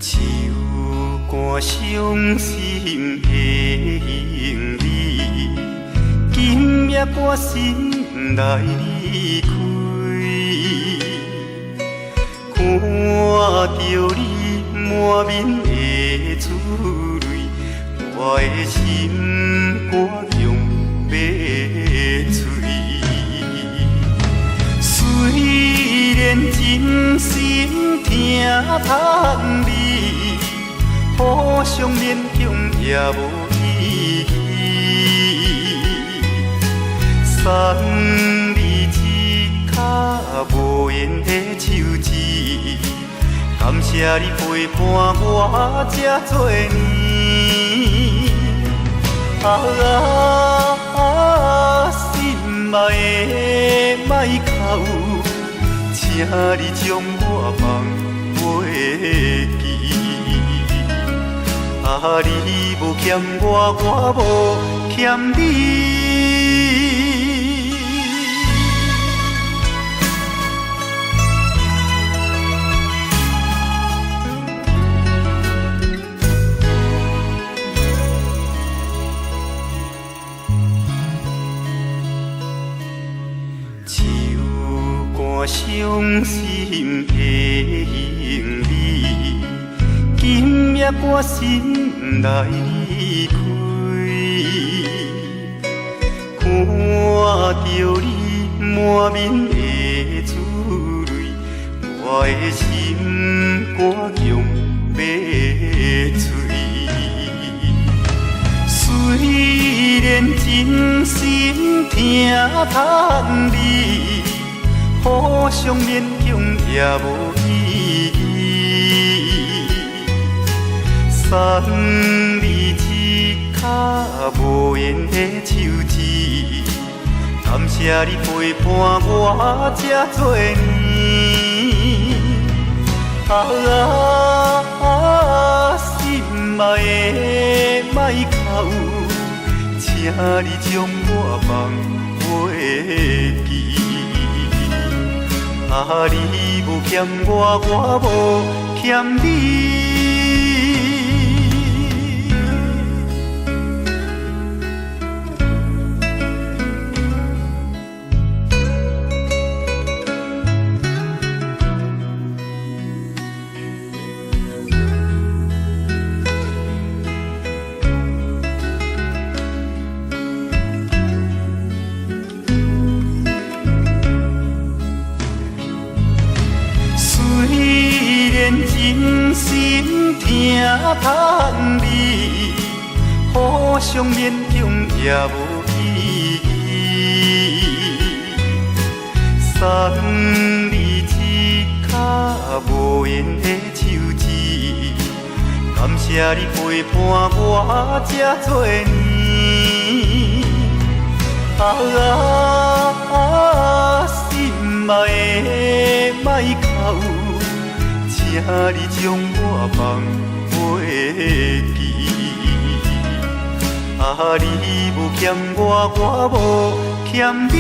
手汗伤心的行李，今夜我心来离开。看着你满面的珠泪，我的心肝强要碎。虽然真心疼叹你，互相勉强也无意义。送你一卡无言的手指，感谢你陪伴我这多年。心爱的莫哭，请你将我放袂记。你无欠我，我无欠你。伤心的行李，今夜我心来离开。看着你满面的珠泪，我的心肝强要碎。虽然真心疼叹你，互相勉强也无意义。送你一卡无言的手指，感谢你陪伴我这多年。心爱的莫哭，请你将我放袂记。你无欠我，我无欠你。真心疼叹你，互相勉强也无意义。送你一卡无言的手指，感谢你陪伴我这多年。心爱的莫哭，请你将我放袂记。你无欠我，我无欠你。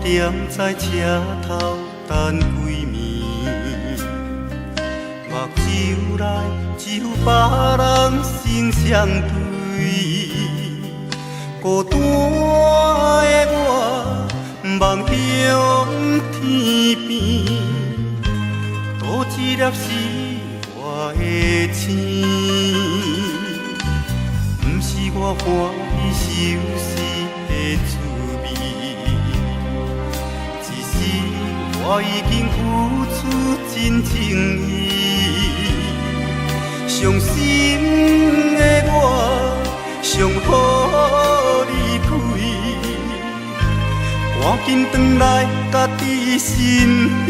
踮在车头等几暝，目睭内只有别人心相对。孤单的我望向天边，多一粒是我的星，不是我欢喜受死的罪。我已经付出真情意，伤心的我想予你开，赶紧转来家己身边。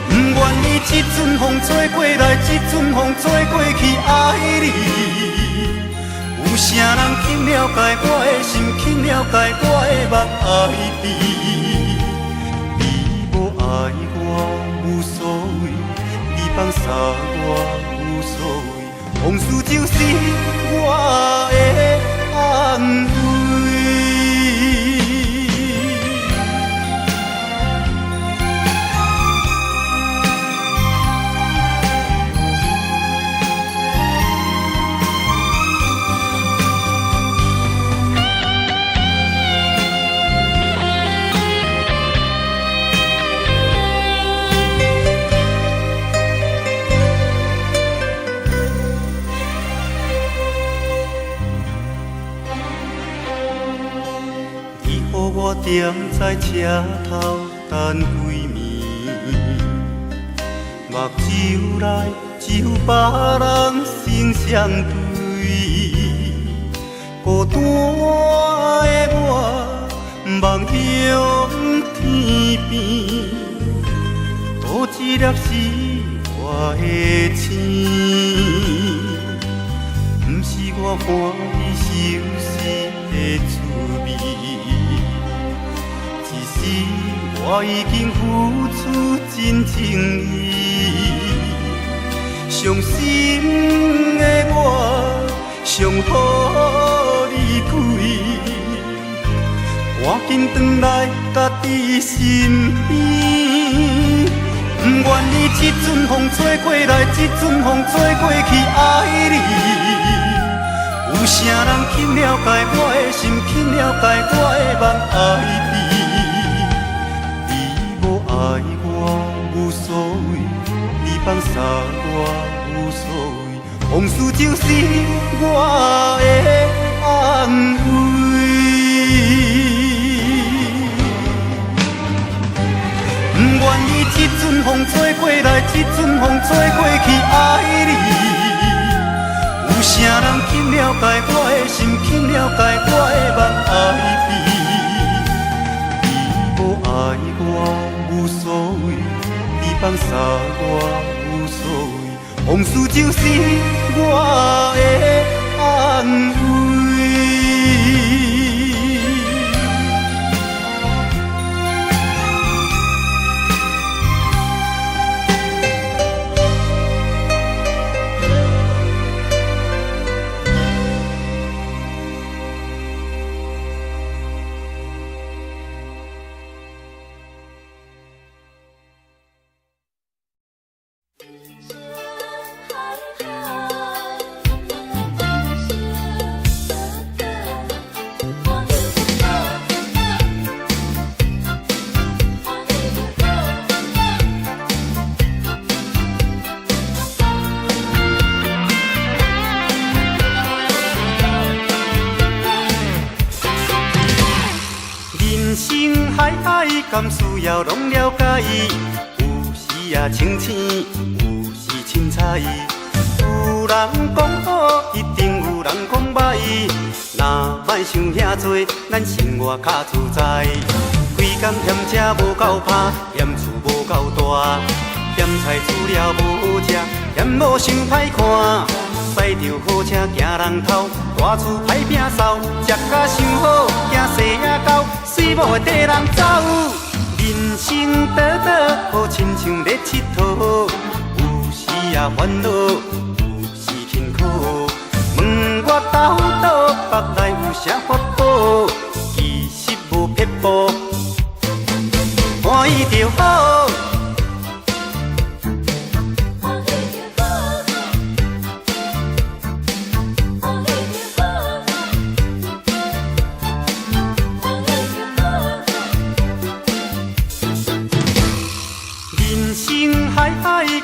不愿意这阵风吹过来，这阵风吹过去，爱你。有啥人去了解我的心，去了解我的目爱你？你无爱我无所谓，你放下我无所谓，往事就是我的安慰。我踮在车头等几暝，目睭内只有别人心相对。孤单的我望向天边，多一粒是我的星，不是我欢喜受死的滋味。我已经付出真情意，伤心的我想予你开，赶紧转来家己身边。不愿意这阵风吹过来，这阵风吹过去，爱你。有啥人去了解我的心，去了解我的目爱你？爱我无所谓，你放下我无所谓，往事就是我的安慰。不愿意这阵风吹过来，这阵风吹过去，爱你。有啥人去了解我的心，去了解我的目爱你？你无爱我无所谓，你放下我无所谓，往事就是我的安慰。敢需要拢了解，有时也清醒，有时凊彩。有人讲好，一定有人讲歹。若莫想遐多，咱生活较自在。规工嫌车无够拍，嫌厝无够大，嫌菜煮了无食，嫌某想歹看。驶着好车行人头，大厝歹摒扫，食甲伤好，惊细仔狗，水某会缀人走。人生短短，好亲像咧佚佗，有时也烦恼，有时轻苦。问我斗倒，腹内有啥法宝？其实无撇步，欢喜就好。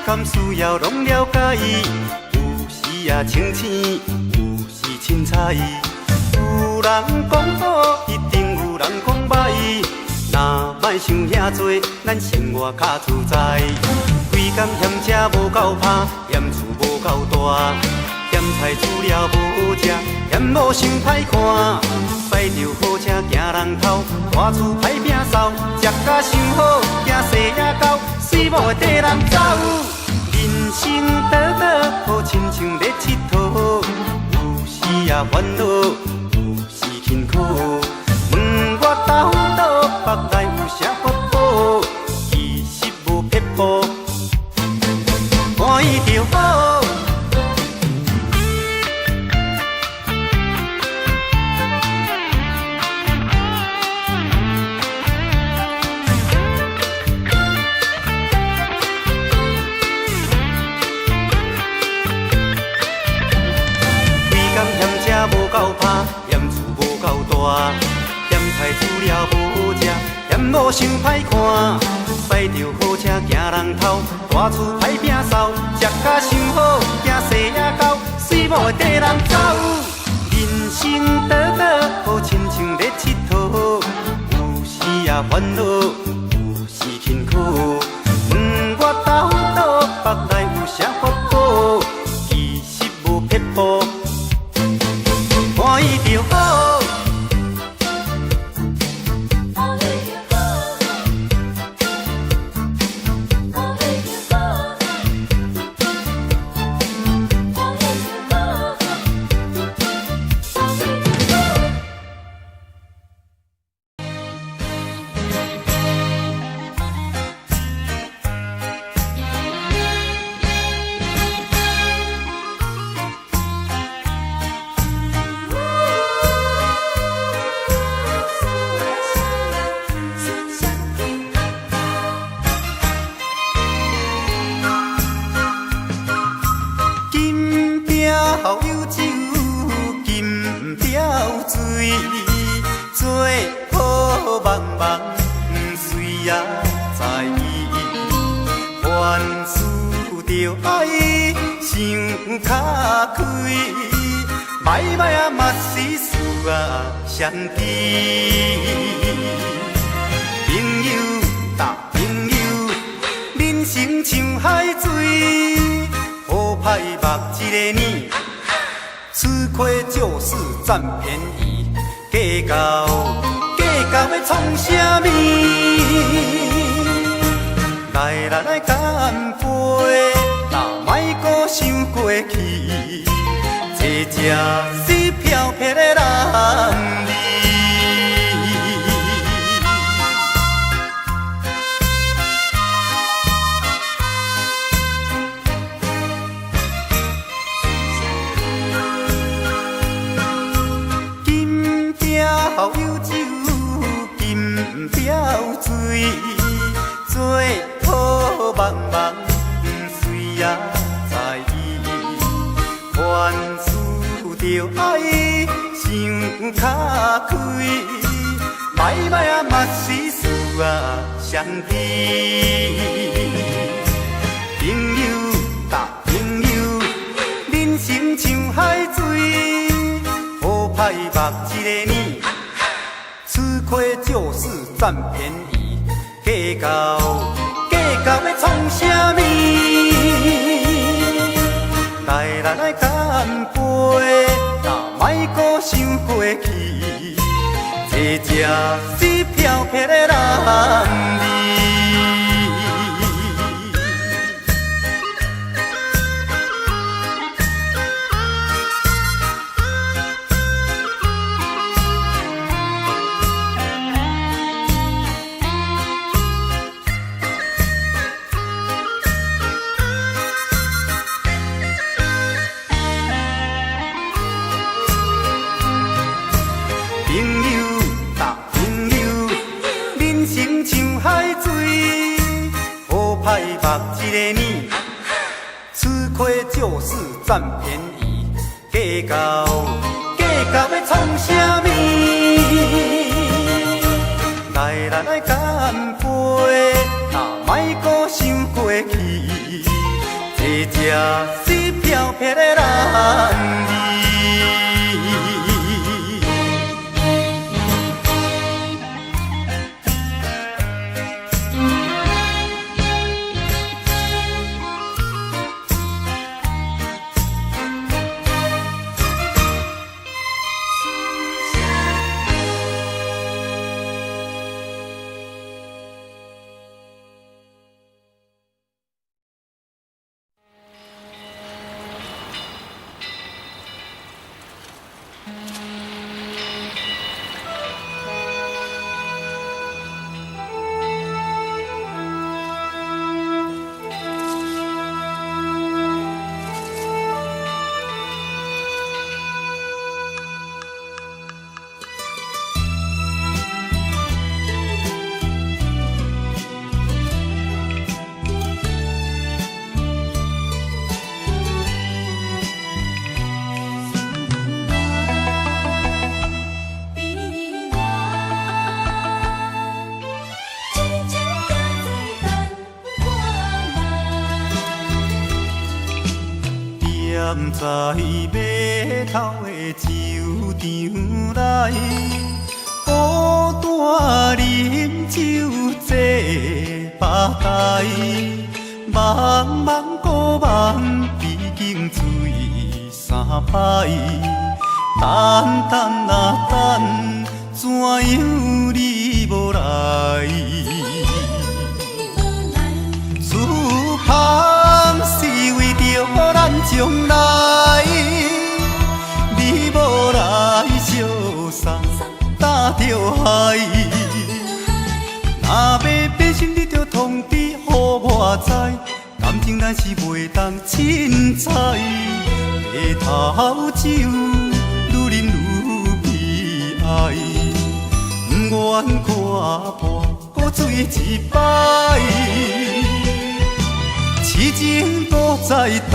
敢需要拢了解，有时也清醒，有时凊彩。有人讲好，一定有人讲歹。若莫莫想遐多，咱生活较自在。规工嫌车无够拍，嫌厝无够大，嫌菜煮了无好食，嫌某想歹看。驶着好车行人头，大厝歹摒扫，食甲想好，惊细也狗，水某会缀人走。人生短短，好亲像咧佚佗，有时也烦恼，有时辛苦。问我斗倒北内有啥福报？其实无撇步，欢喜就好。无够拍，嫌厝无够大，嫌菜煮了无好食，嫌某想歹看。驶着好车行人头，大厝歹摒扫，食甲想好，惊细也狗，水某会缀人走。人生短短，好亲像咧佚佗，有时也烦恼，有时辛苦。问我斗倒北内有啥福报？其实无撇步。欢喜就好。好友酒，金雕水，做好茫茫，谁也知意。凡事着爱想较开，歹歹啊嘛是事啊相知。朋友搭朋友，人生像海水。好歹目一个年，吃亏就是占便宜，计较要创啥物？来干杯，莫搁想过去，坐这水飘飘的人儿。好友酒，金雕水，做好茫茫，谁也知意。凡事着爱想较开，歹歹啊嘛是事啊相知。朋友搭朋友，人生像海水，好歹目一个年。吃亏就是占便宜，计较要创啥物？来干杯，莫搁想过去，坐这水飘飘的人儿。朋友搭朋友，人生像海水，好歹目一个年，吃亏就是占便宜，计较要创啥物？来干杯，莫搁想过去，坐这水飘飘的人儿。在码头的酒场内，孤单饮酒坐吧台，茫茫古梦已经醉三摆，等等啊等，怎样你无来？自行是为着咱将来，你无来相送，担着害。若要变心，你着通知予我知，感情咱是袂当凊彩。下头酒愈啉愈悲哀，不愿看破，搁醉一摆。痴情搁再等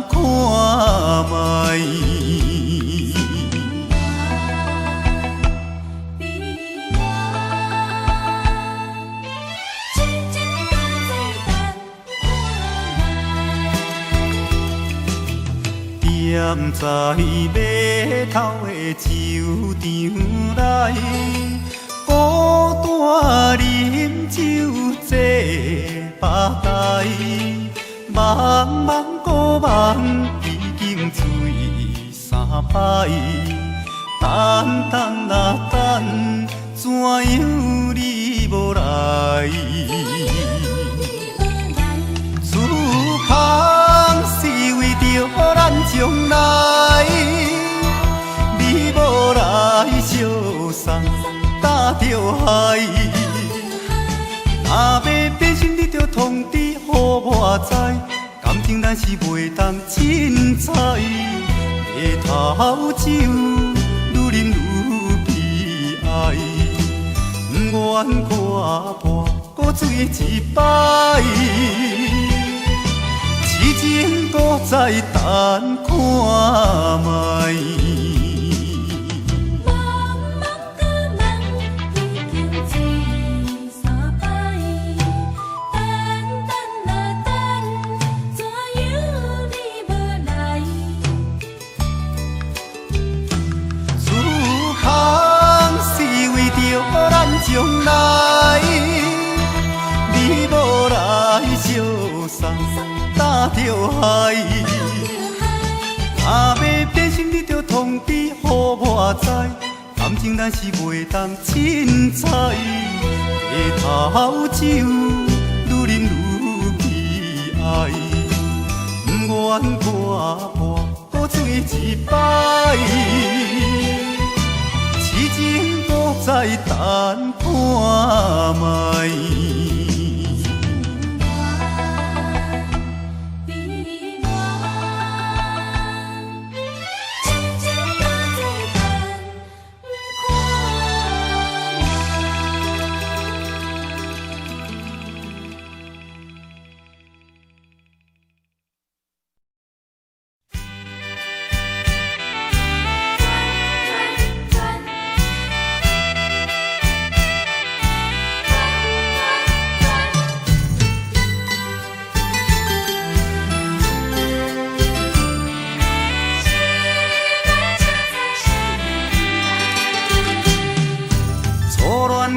看卖。踮在码头的酒场内，孤单饮酒坐吧台，茫茫古梦已经醉三摆，等等啊等，怎样你无来？自行是为着咱将来，你无来相送，担着害。若要变心，你着通知予我知，感情咱是袂当凊彩。下头酒愈啉愈悲哀，不愿看破，搁醉一摆。痴情搁再等看卖。将来，你无来相送，担着害。若要变心，你着通知予我知，感情咱是袂当凊彩。下头酒愈啉愈悲哀，不愿看破，搁醉一摆。痴情搁再等看卖。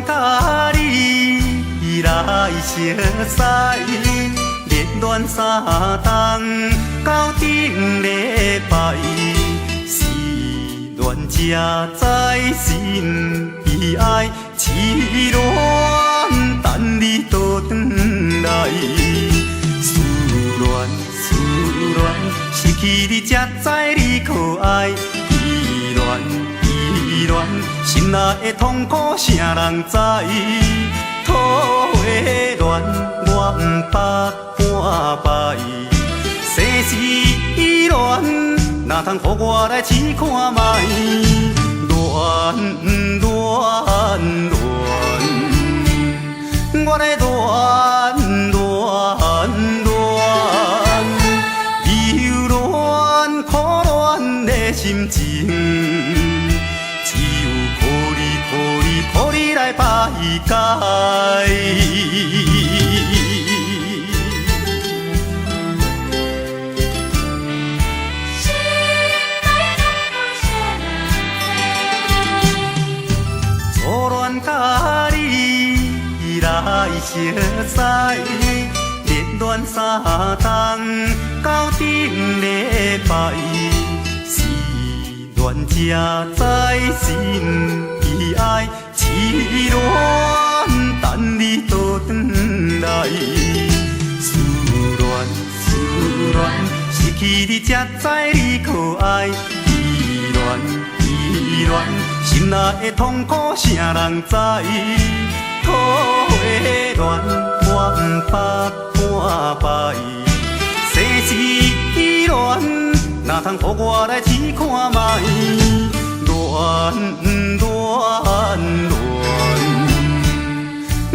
甲你来相识，热恋三冬到顶礼拜，是恋才知心悲哀，痴恋等你倒转来，思恋失去你才知你可爱，依恋心内的痛苦，啥人知？土的恋，我不捌半摆。世事恋，哪通予我来试看卖？恋，我来恋，忧恋苦恋的心情。予你来排解，熟悉，热恋3冬到顶礼拜，是恋才知心悲哀，痴恋等你倒转来，思恋失去你才知你可爱，依恋心内的痛苦谁人知？土的恋我不捌半摆，世事恋哪通予我来试看卖？恋，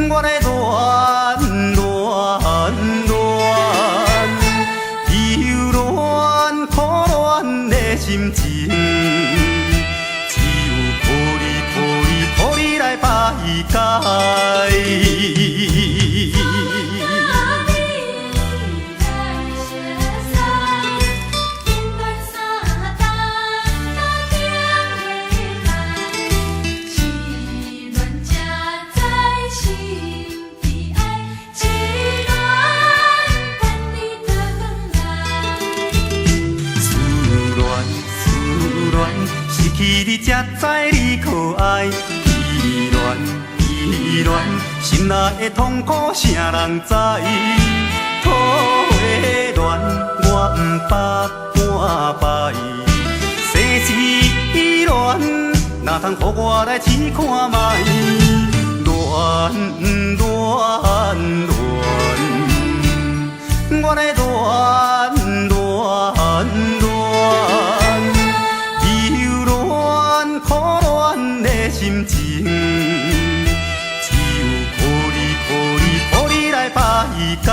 我来忧恋苦恋的心情，只有抱你来排解。你才知你可爱，依恋心内的痛苦谁人知？土的恋我不捌半摆，世事恋哪通予我来试看卖？我来心情，只有抱你来排解。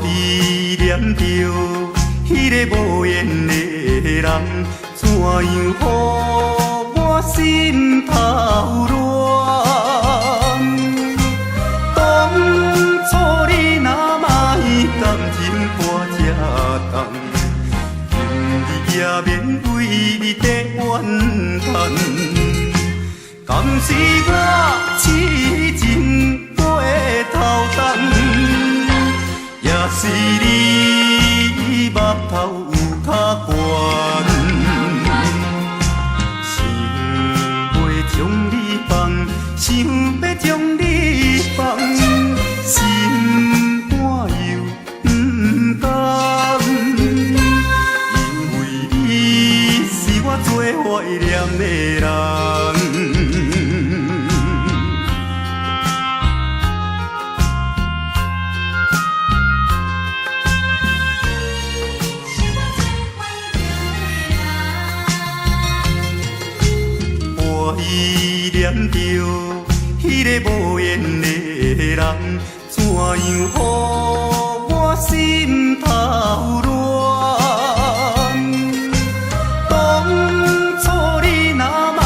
依念着迄个无缘的人，怎样予我心头乱？当初你若莫感情破这重，今日也免为你在怨叹。敢是我痴情背头重？也是你目头有较悬，想要将你放，想要将你放，心肝又不甘，因为你是我最怀念的人。依念着迄个无缘的人，怎样予我心头乱？当初你若莫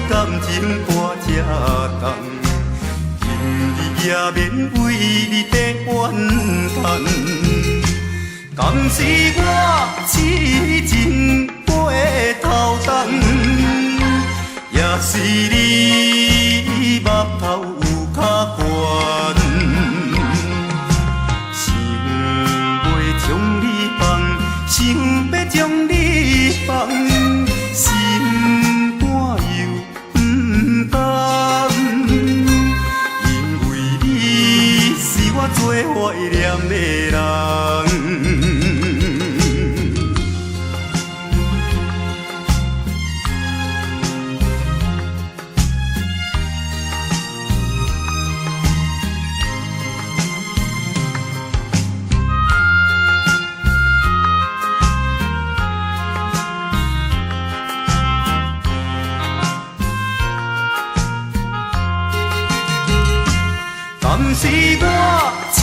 感情破这重，今日也免为你在怨叹。敢是我痴情背头重？也是你目头有较悬，想要将你放，想要将你放，心肝又不甘，因为你是我最怀念的人。是我痴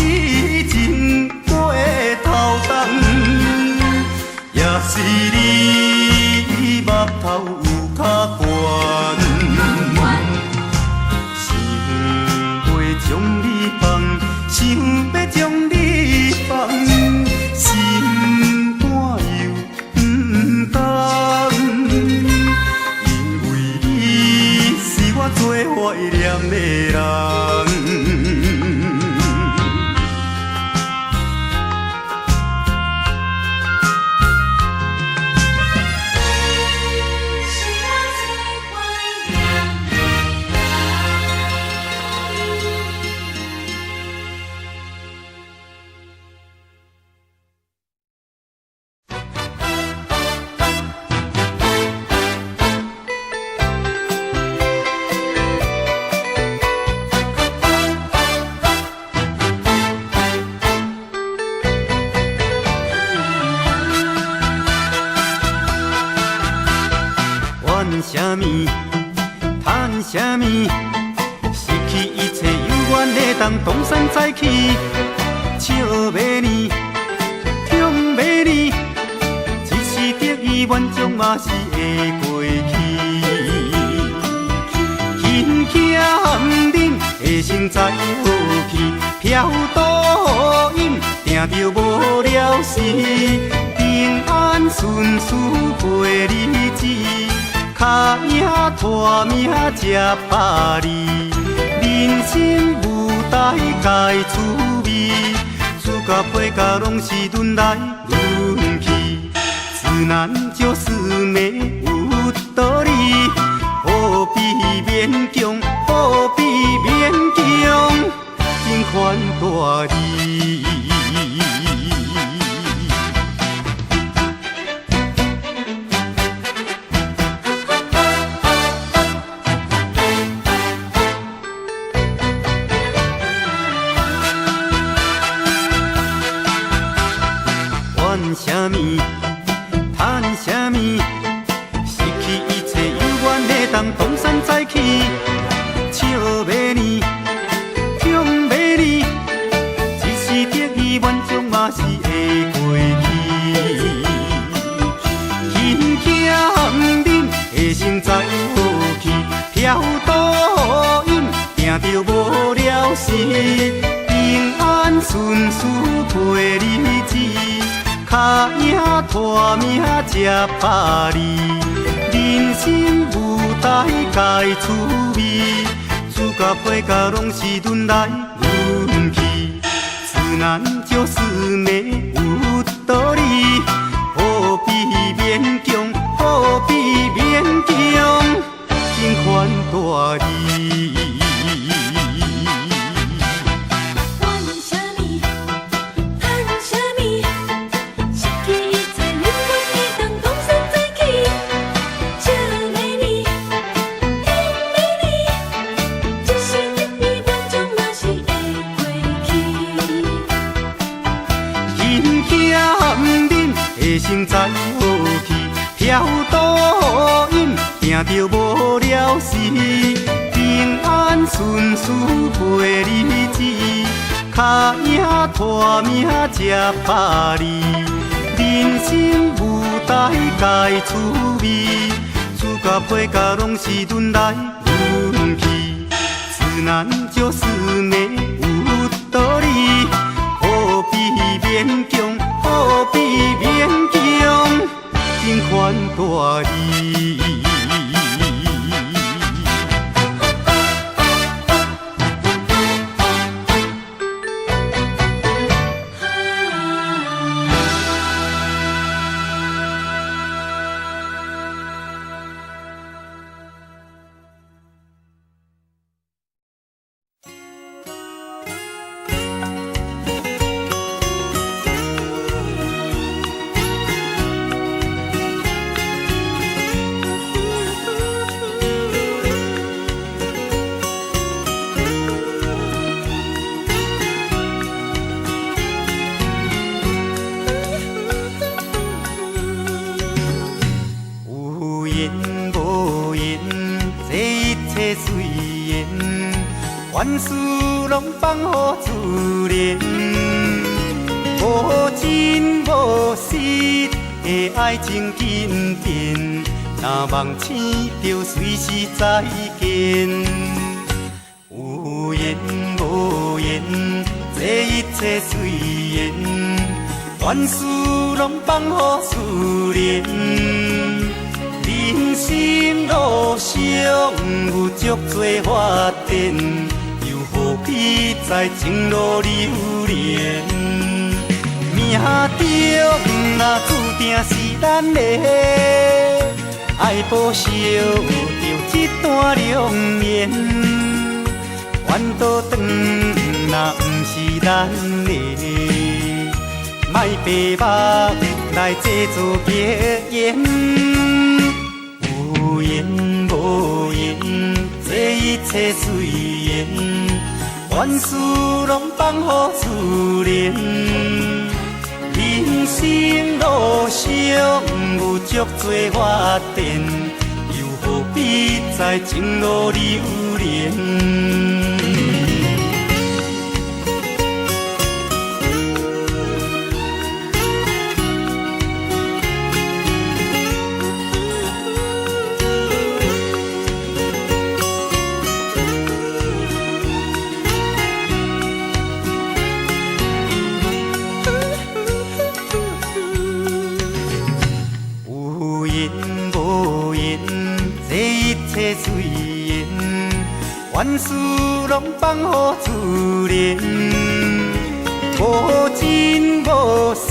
情过头重，也是你目头有较悬，想要将你放，想要将你放，心肝又不甘，因为你是我最怀念的人。怨啥物，叹啥物，失去一切永远会当东山再起。笑袂呢，痛袂呢，一时得意愿将嘛是会过去。轻骑含忍，下身再好去，飘倒饮，定着无了时，平安顺遂过日子。脚影拖命吃百里，人生舞台该趣味，主甲配角拢是轮来轮去，自然就是美有道理，何必勉强，何必勉强，情款大义。怨啥物，叹啥物，失去一切永远会当东山再起。笑袂呢，痛袂呢，一时得意愿将嘛是会过去。轻骑含忍，下身再好去，飘倒饮，定着无了时，平安顺遂过日子。脚影拖命吃百里，人生舞台该趣味，主甲配角拢是轮来轮去，自然就是美有道理，何必勉强，何必勉强，情款大义。下身再好去，飘倒饮，定着无了时，平安顺遂过日子，脚影拖命吃百里，人生舞台该趣味，主甲配角拢是轮来轮去，自然就是美有道理，何必勉强，何必勉强，情款大义。万事拢放乎自然，无真无实的爱情紧变，若梦醒就随时再见。有缘无缘，这一切随缘，万事拢放乎自然。人生路上有足多发展，又何必在情路流连？命中若注定是咱的，爱报偿着一段良缘。缘倒转若不是咱的，莫白目来制造结缘。有缘无缘，这一切随缘，万事拢放乎自然。人生路上有足多发展，又何必在情路流连？随缘，万事拢放乎自然，无真无实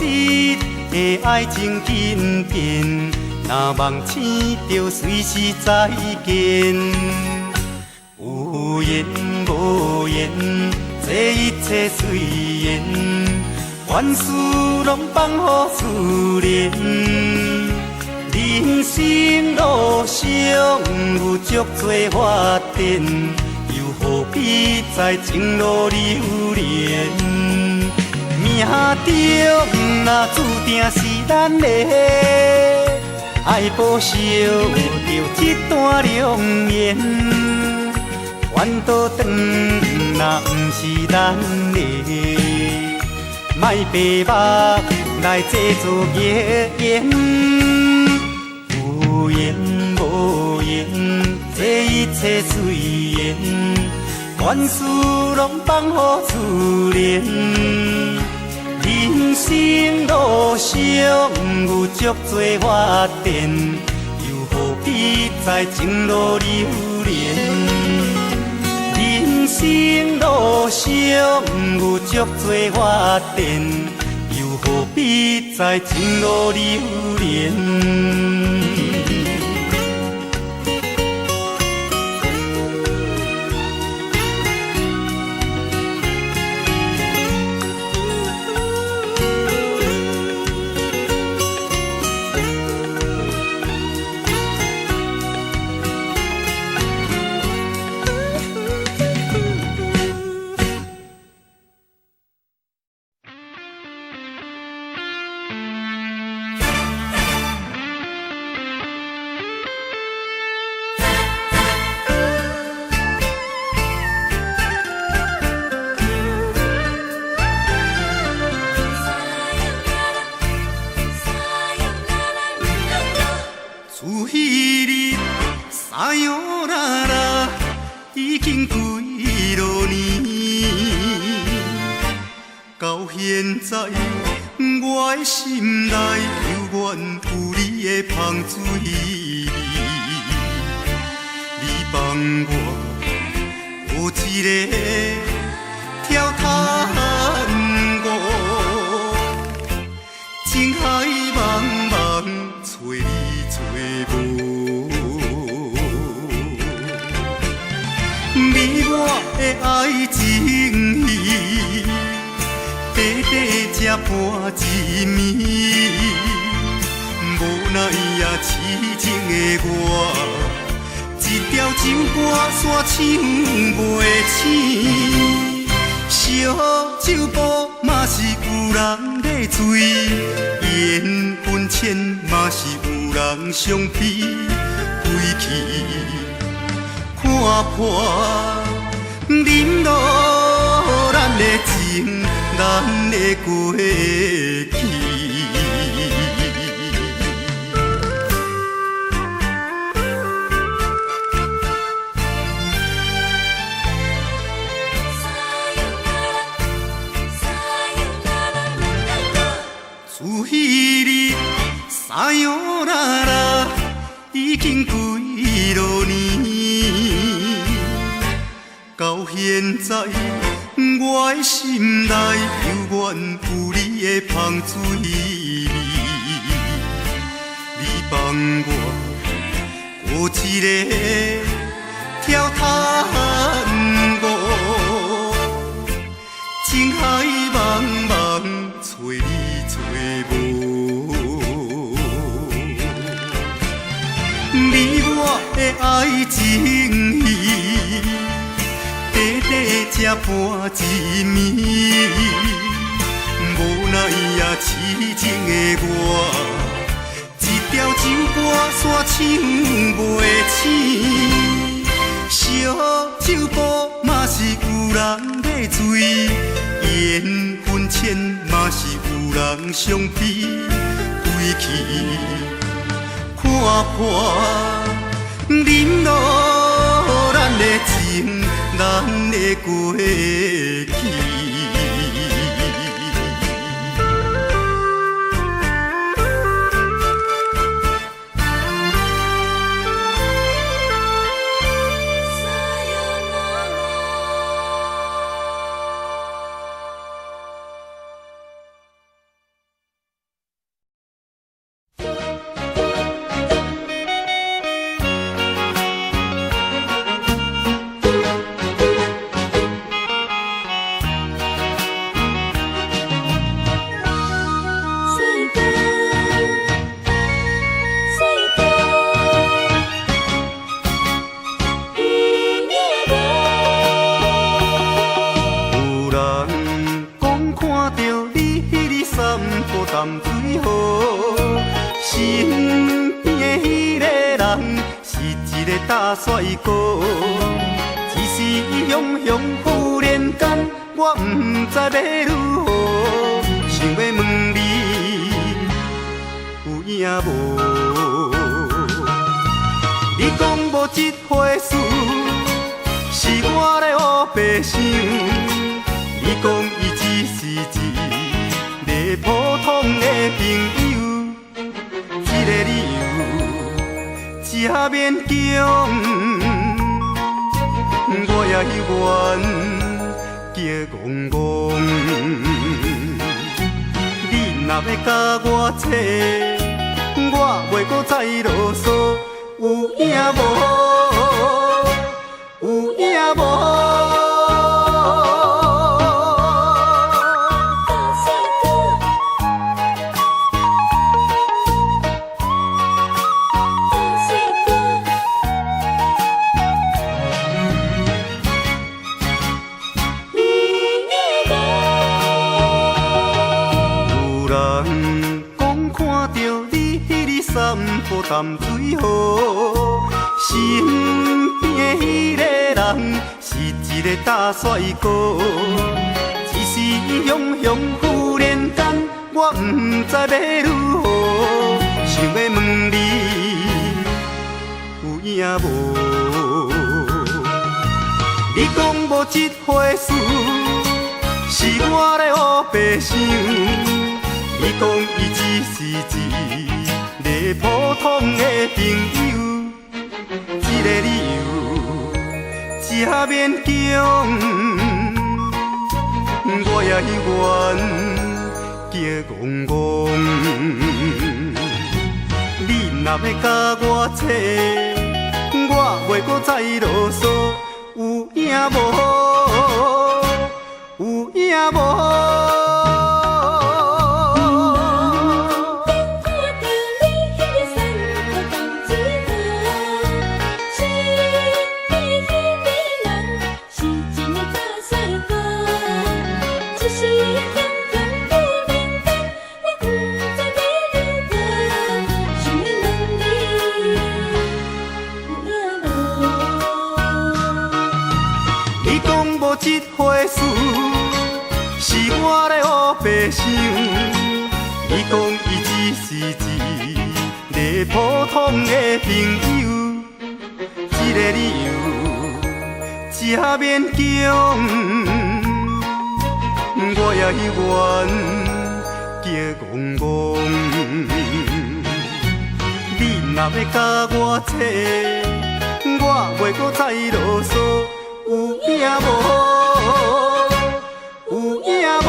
的爱情紧变，若梦醒就随时再见。有缘无缘，这一切随缘，万事拢放乎自然。人生路上有足多发展，又何必在情路流连？命中若注定是咱的，爱报偿着一段良缘。缘倒转若不是咱的，莫白目来制造结缘。有缘无缘，这一切随缘，万事拢放乎自然。人生路上有足多发展，又何必在情路流连？人生路上有足多发展，又何必在情路流连？现在我的心内犹原有你的香水味，你帮我有一个跳探戈，情海茫茫找你找无，美满的爱情戏。短短这半一暝，无奈也痴情的我，一条情歌线唱袂醒。烧酒煲嘛是有人在醉，缘分浅嘛是有人伤悲。归去看破人情，咱的过去。自彼日撒哟啦啦，已经几落年。到现在，我的心内犹原有你的香水味。你帮我过一个跳探戈，情海茫茫找你找无。你我的爱情戏，短短才半一暝，无奈也痴情的我，一条酒歌煞唱袂醒。烧酒煲嘛是有人在醉，缘分浅嘛是有人伤悲。归去看破，饮落咱的情，咱的过去。大帅哥，只是雄雄忽然间，我不知要如何，想要问你有影无？你讲无这回事，是我咧胡白想。你讲伊只是一个普通的朋友，这个理由。也勉强，我也愿叫戆戆。你若要甲我扯，我袂搁再啰嗦。有影无？有影无？淡水河，身边的迄个人是一个大帅哥，只是雄雄忽然间，我不知要如何，想要问你有影无？你讲无这回事，是我咧胡白想。你讲伊只是一个普通的朋友，这个理由也勉强，我也愿叫戆戆。你若要甲我扯，我袂搁再啰嗦。有影无？有影无？这回事是我的黑白想。伊讲伊只是一个普通的朋友，这个理由真勉强。我也许愿叫戆戆，你若要甲我扯，我袂搁再啰嗦，有影无？有影无？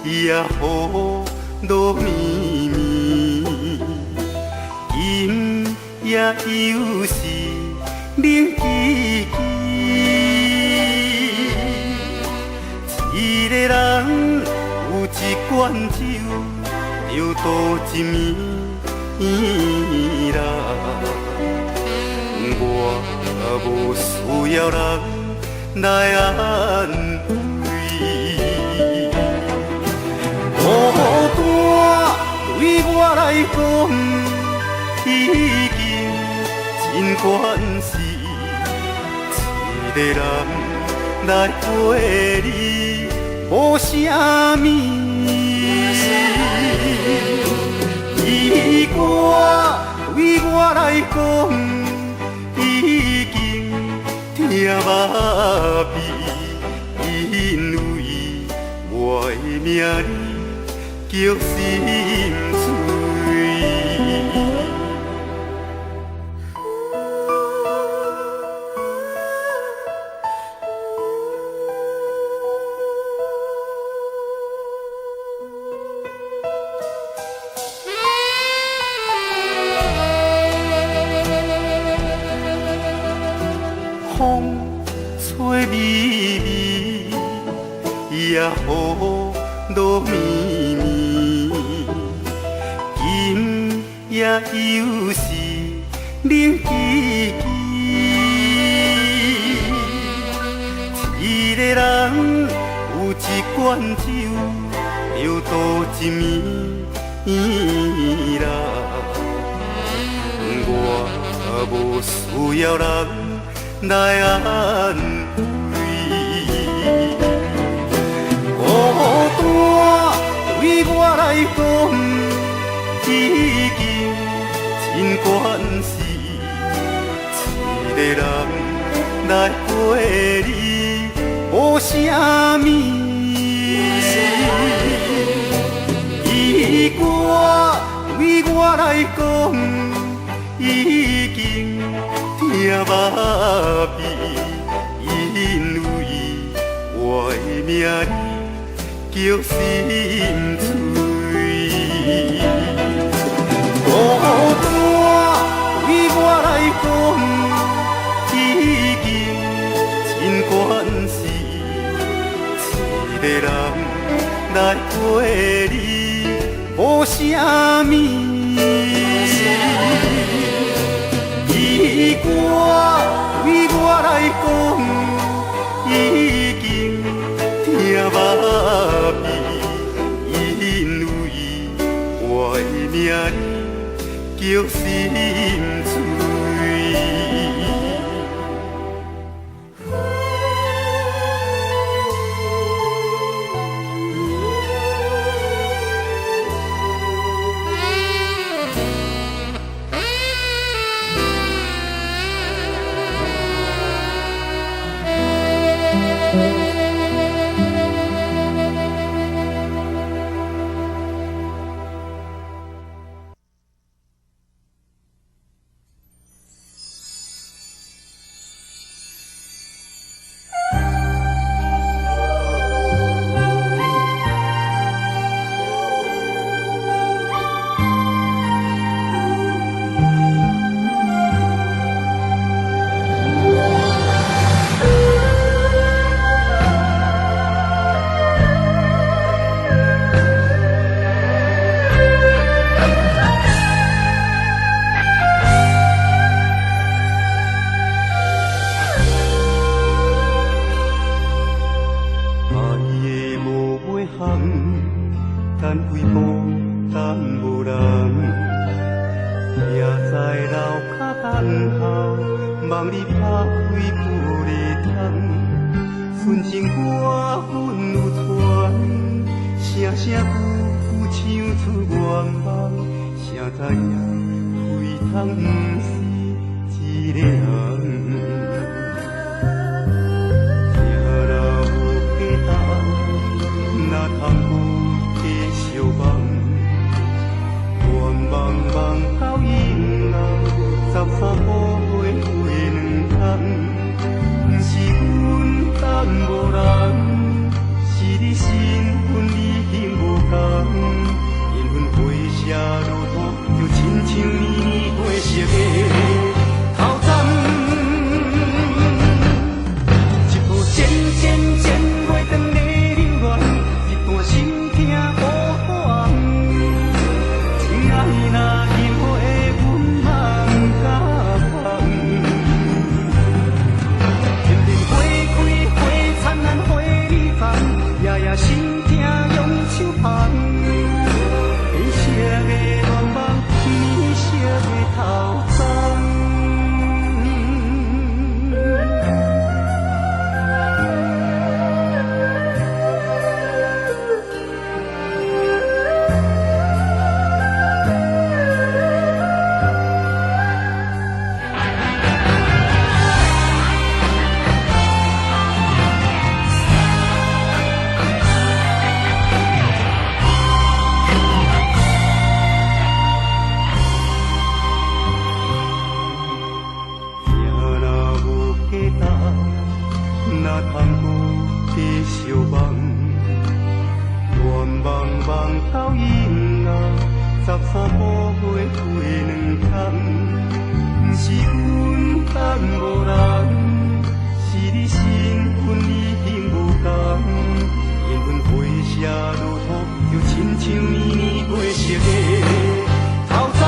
也雨落绵绵，阴也有时冷凄凄。一个人有一罐酒，就度一暝啦。我无需要人来安慰。孤单对我来讲已经真关事，一个人来陪你无啥物。伊歌对我来讲已经听麻痹，因为我的名叫心碎。风吹微微，也雨落绵绵，阴也有时冷凄凄。一个人有一罐酒，就度一暝啦。我无需要人来安慰。孤单对我来讲已经真关事，一个人来陪你无啥物。伊歌对我来讲已经听麻痹，因为我的名叫心碎。孤单对我来讲已经真关事，一个人来陪你无啥物。伊歌对我来讲已经听麻痹，因为我的名叫心碎。楼骹等候，望你拍开玻璃窗，纯情歌阮有传，声声句句唱出愿望，谁知影开窗不是一个人。听了有假等，哪通有假相望？愿望望到以后，13步花花两空，不是阮等无人，是你身份已经无同。缘分回写如土，就亲像年年过熟的头针，一步渐渐渐月长的流恋，一段心痛无法忘。情爱若任何的阮茫甲放，片片花开花灿烂花里放，夜夜心痛用手捧。变色的愿望，变色的头鬃。哪通有假相望？愿望望到以后，13步花花两空，不是阮等无人，是你身份已经无同。缘分回写如土，就亲像年年过熟的头鬃。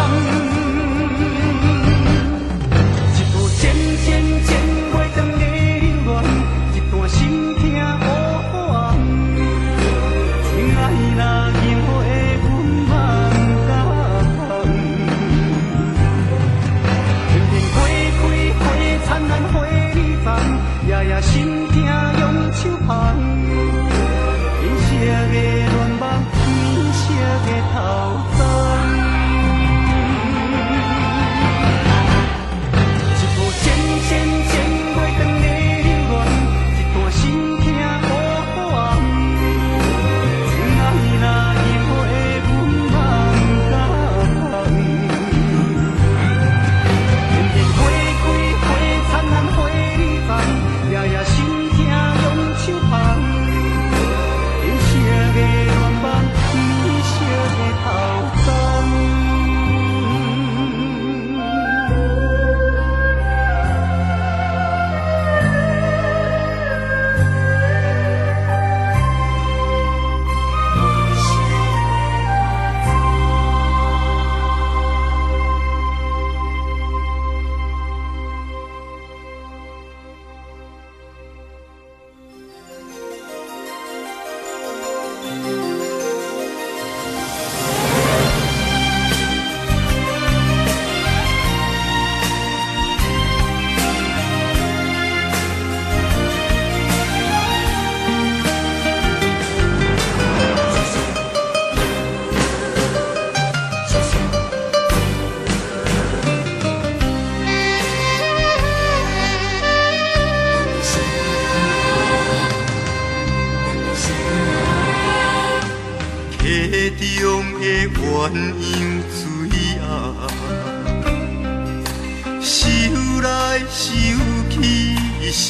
一步渐渐渐月长的流恋，一段心痛无法忘。情爱若任何的阮茫甲放，片片花开花灿烂花里放，夜夜心痛用手捧。变色的愿望，变色的头鬃。渐渐月长的流恋，一段心痛无法忘。情爱若任何的阮茫甲放，片片花开花灿烂花里放，夜夜心痛用手捧。变色的愿望，变色的头鬃。中的鸳鸯水啊，想来想去想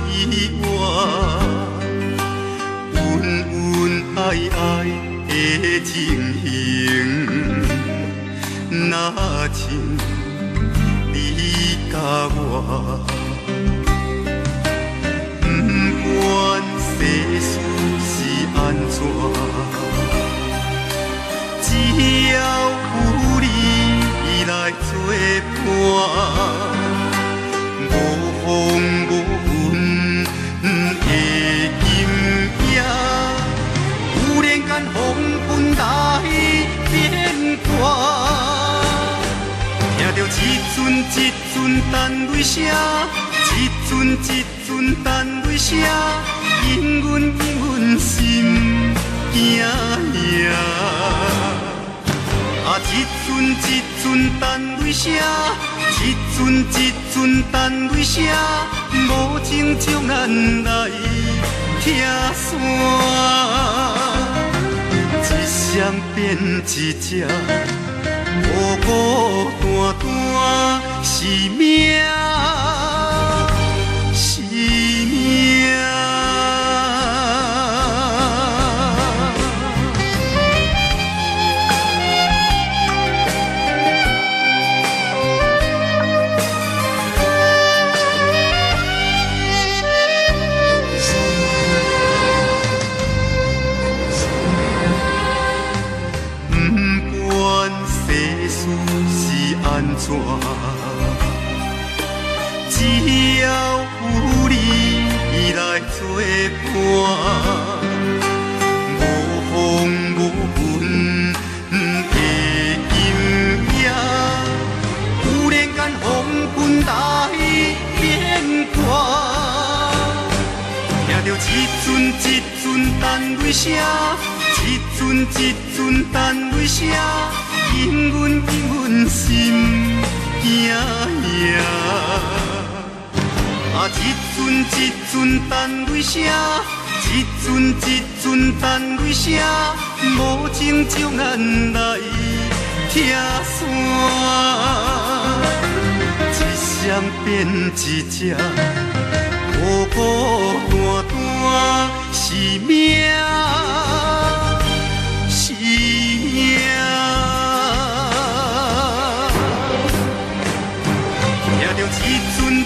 意外，恩恩爱爱的情形，若像你甲我，不管世事是安怎。只要有你来作伴，无风无云的今夜，忽然间风云来变卦，听着一阵一阵等泪声，一阵等泪声，因阮心惊呀。啊，一阵等泪声，一阵等泪声，无情将咱来拆散，一双变一只。孤孤单单是命，是命。怎？只要有你来作伴，无风无云的今夜，忽然间风云来变卦，听着一阵等泪声，一阵等泪声。因阮心惊呀！啊，一阵等泪声，一阵等泪声，无情将咱来拆散，一双变一只，孤孤单单是命，是命。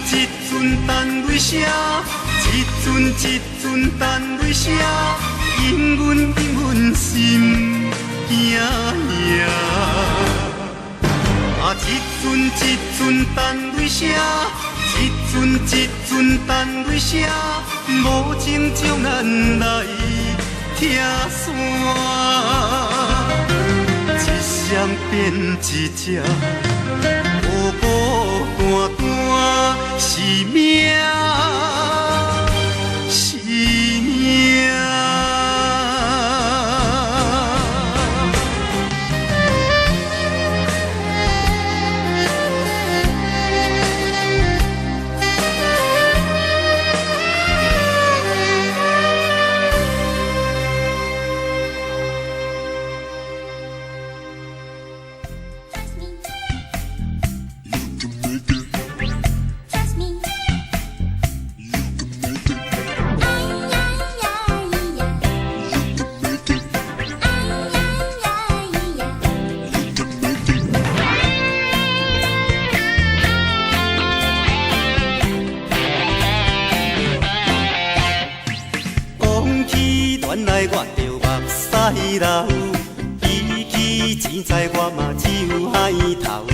一阵等泪声，一阵等泪声，因阮心惊呀！啊，一阵等泪声，一阵等泪声，无情将咱来拆散，一双变一只。孤孤单单是命，是命。原来我着目屎流，比起钱财我嘛只有海头。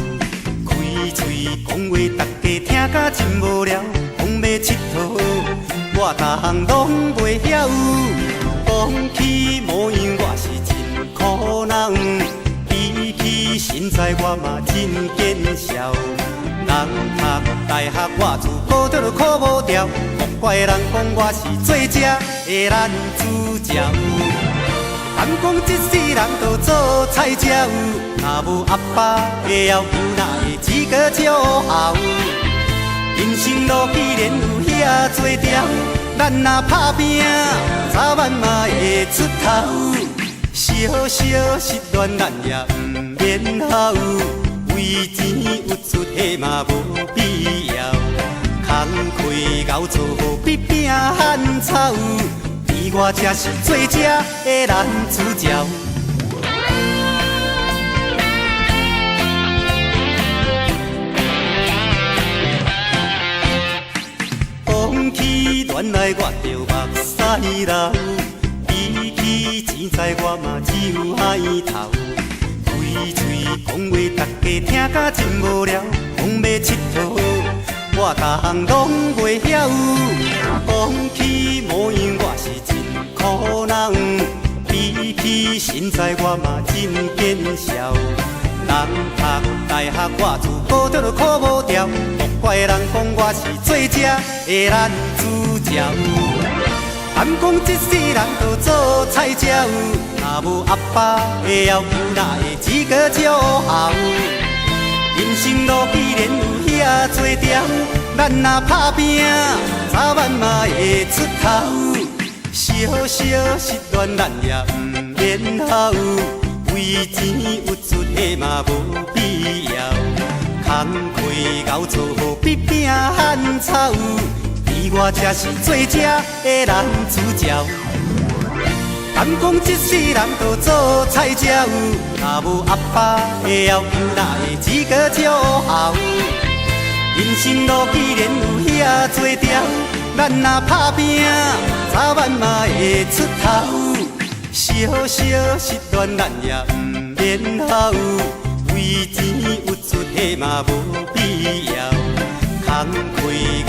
开嘴讲话，大家听甲真无聊。讲要佚佗，我逐项拢袂晓。讲起模样，我是真可人。比起身材，我嘛真见笑。人读大学，我自古就考无调。莫怪人讲我是做这的男主角。敢讲一世人都做菜鸟，若无阿爸的要求，哪会资格照后？人生路既然有遐多条，咱若打拼，早晚嘛会出头。小小失恋，咱也不免好。为钱有出的嘛无必要，空开熬做好比拼汉草，而我才是最正的男主角。讲起恋爱我着目屎流，比起钱财我嘛只有海头。开嘴讲话，大家听甲真无聊。讲要佚佗，我逐项拢袂晓。讲起模样，我是真可人。比起身材，我嘛真见笑。人读大学，我自考着考无调，莫怪人讲我是做这的男主角。敢讲一世人都做菜才有，若无阿爸的要求，哪会资格做后？人生路既然有遐多条，咱若打拼，早晚嘛会出头。小小失恋，咱也毋免好，为钱有出的嘛无必要。空开熬做好比饼汉草，而我才是做这的男主角。敢讲一世人都做菜才有，若无阿爸的要求，哪会资格做后？人生路既然有遐多条，咱若打拼，早晚嘛会出头。小小失恋，咱也毋免好，为钱有出的嘛无必要。空开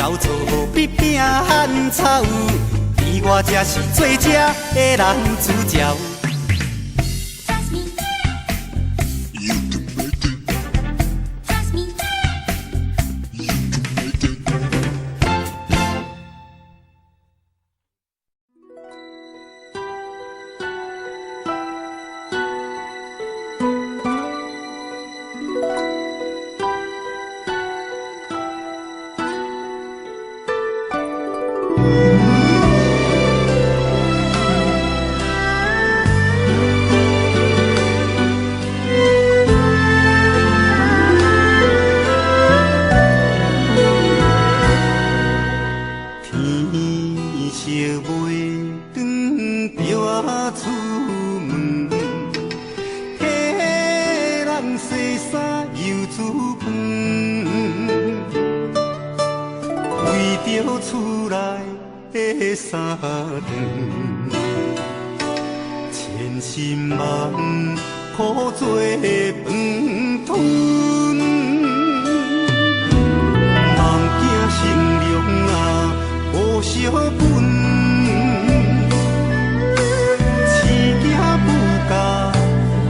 熬做好比饼汉草，而我才是做这的男主角。千辛万苦做饭吞，梦惊成龙啊无小本，饲囝不教还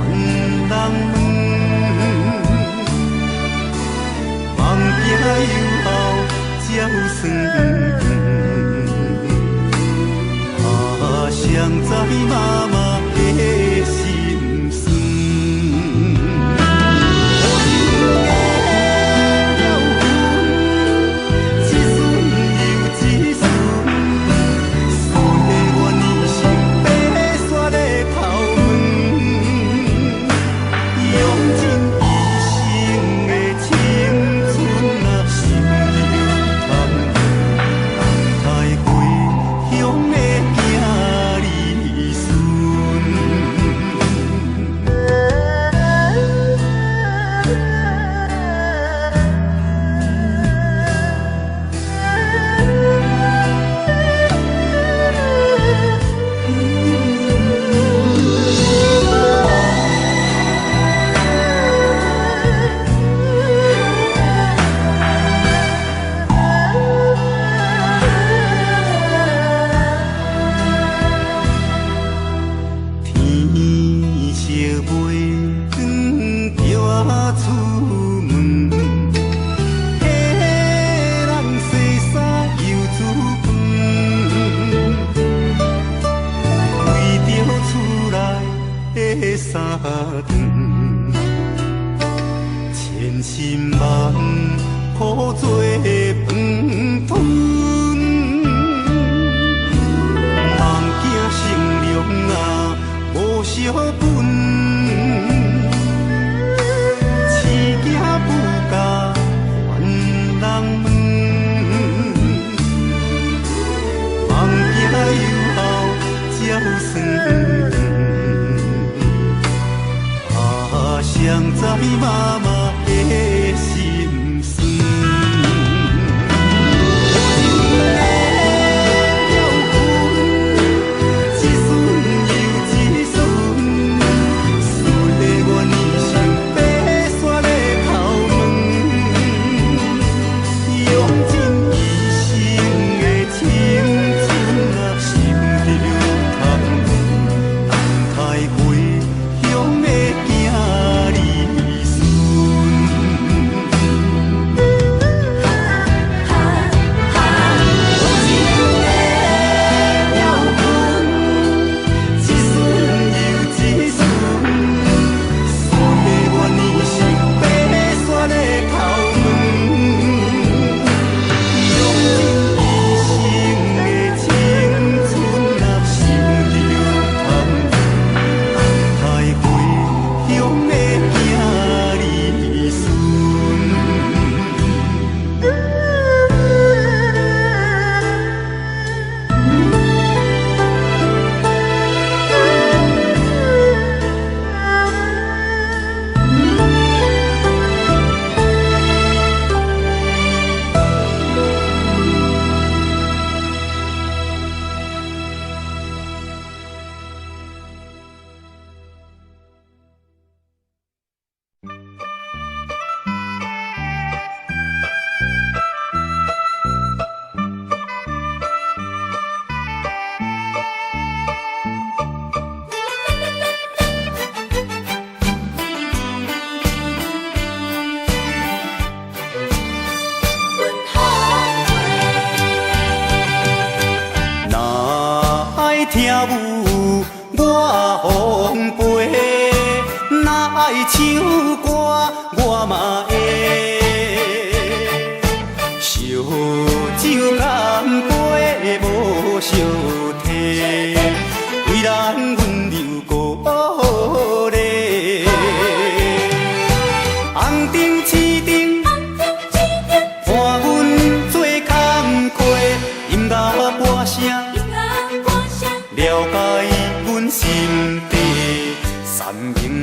人问，梦惊有后照算。谁知妈妈的心酸？好心的了分，一顺又一顺，所愿意心白雪的头门，用尽一生的青春啊，想流淌。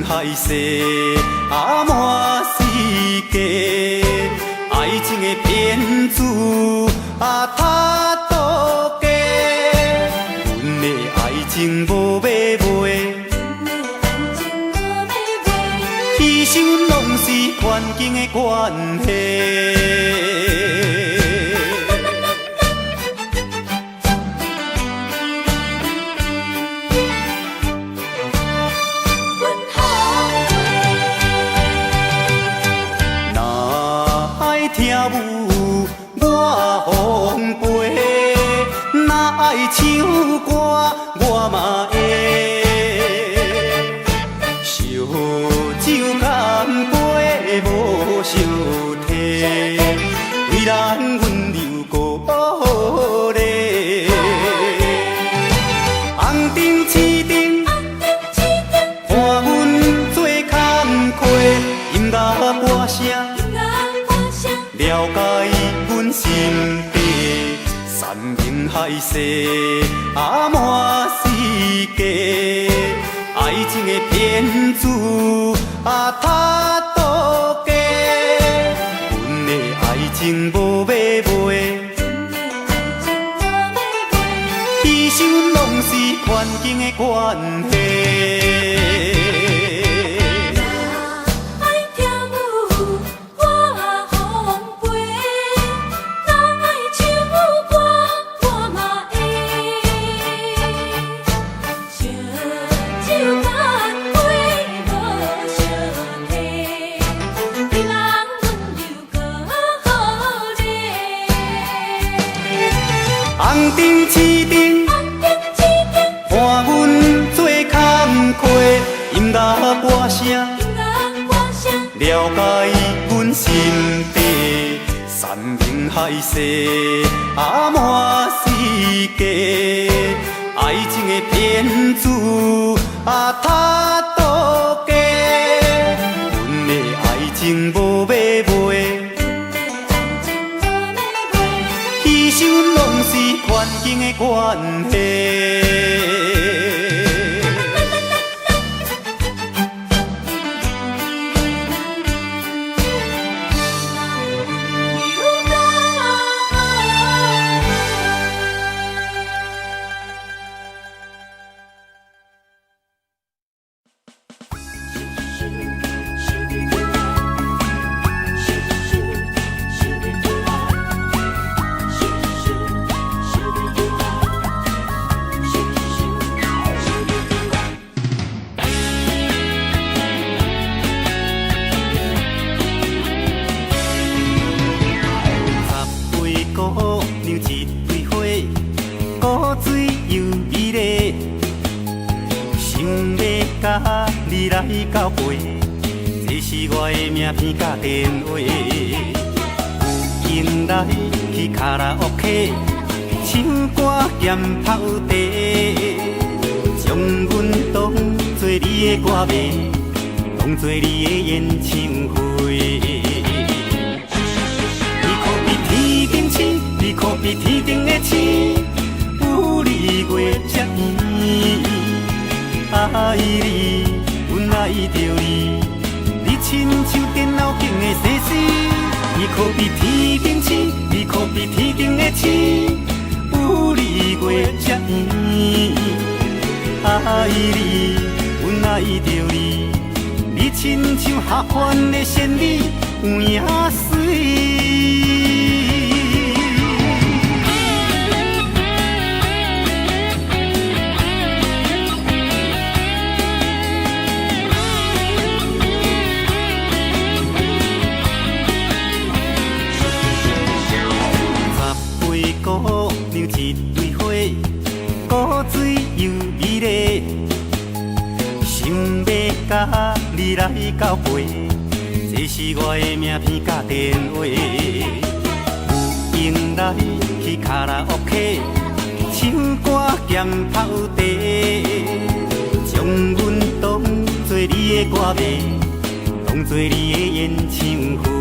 海誓，啊满世界，爱情的骗子啊他多假，阮的爱情无买卖，牺牲拢是环境的关系。听舞我奉陪，若爱唱歌我嘛会。烧酒干杯无相提，为咱温柔鼓励。红灯青灯，伴阮做工课，音乐歌声。了解阮心底，山盟海誓啊满世界，爱情的骗子啊他多假，阮的爱情无买卖，牺牲拢是环境的关系。红灯青灯，伴阮做工课，音乐歌声，了解阮心底，山盟海誓啊满世界，爱情的骗子啊他多假，阮的爱情无买卖。牺牲拢是环境的关系。甲你来交陪，这是我的名片甲电话。有闲来去卡拉 OK， 唱歌兼泡茶，将阮当作你的歌迷，当作你的演唱会。你可比天顶星，你可比天顶的星，有你月遮圆。爱你，阮爱着你，你亲像电脑间的西施。你可比天顶星，你可比天顶的星，有你月遮圆。爱你，阮爱着你，你亲像下凡的仙女，有影水。姑娘一堆花，古水又美丽，想要甲你来交陪，这是我的名片甲电话。有闲来去卡拉 OK， 唱歌兼泡茶，将阮当作你的歌迷，当作你的演唱会。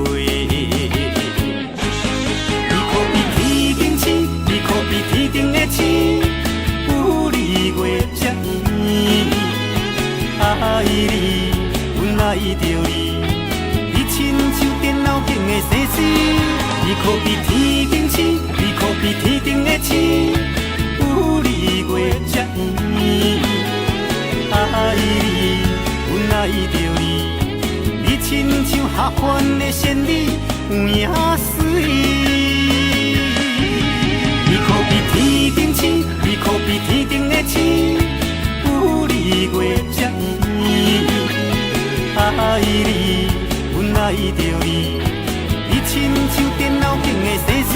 你可比天顶的星，有你月遮圆。爱你，爱着你。你亲像电脑顶的星星，你可比天顶星，你可比天顶的星，有你月才圆。爱你，阮爱着你，你亲像下凡的仙女，有影水。你可比天顶星，你可比天顶的星，有你月才圆。爱你，阮爱着你，你亲像电脑顶的星星，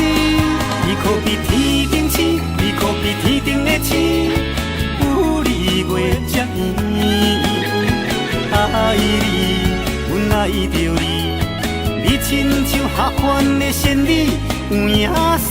你可比天顶星，你可比天顶的星，有你月才圆。爱你，阮爱着你，你亲像下凡的仙女，有影水。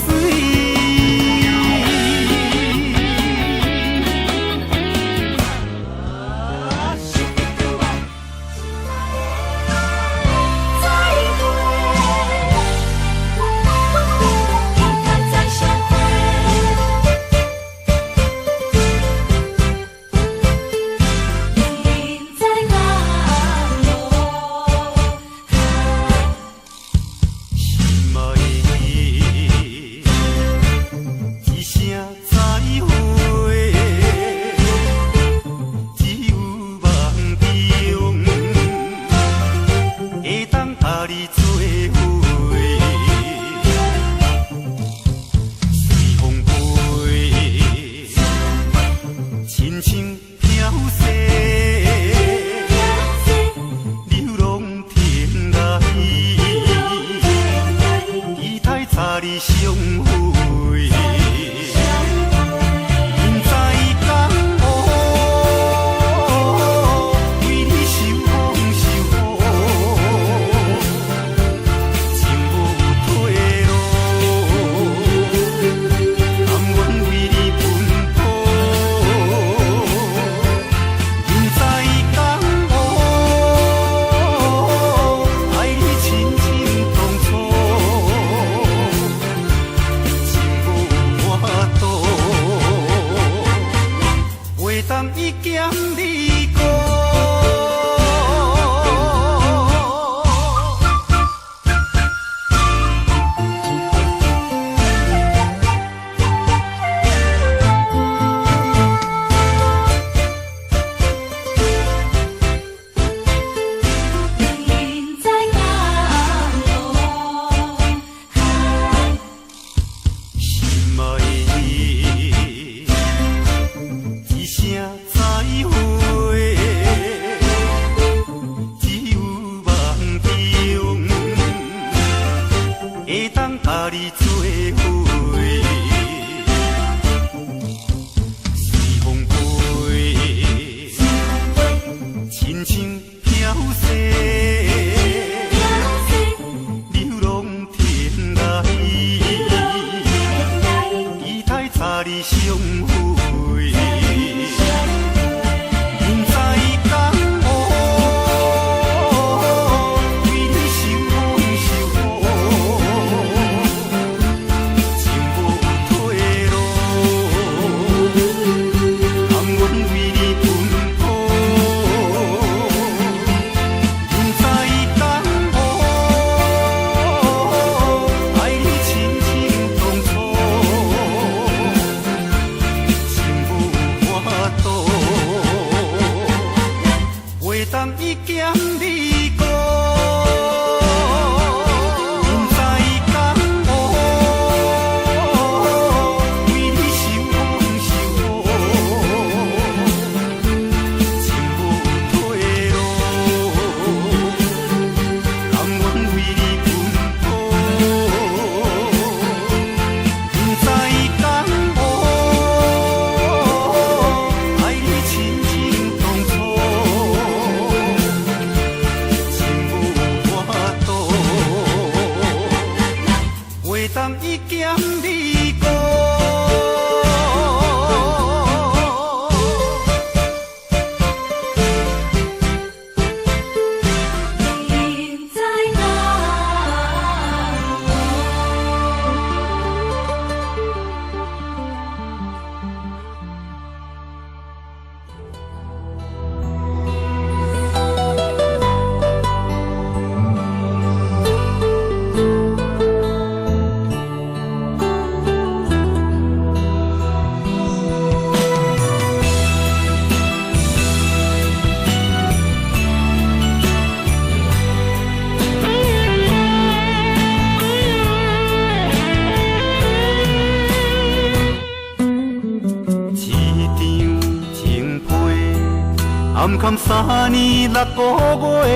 坎坎3年6个月，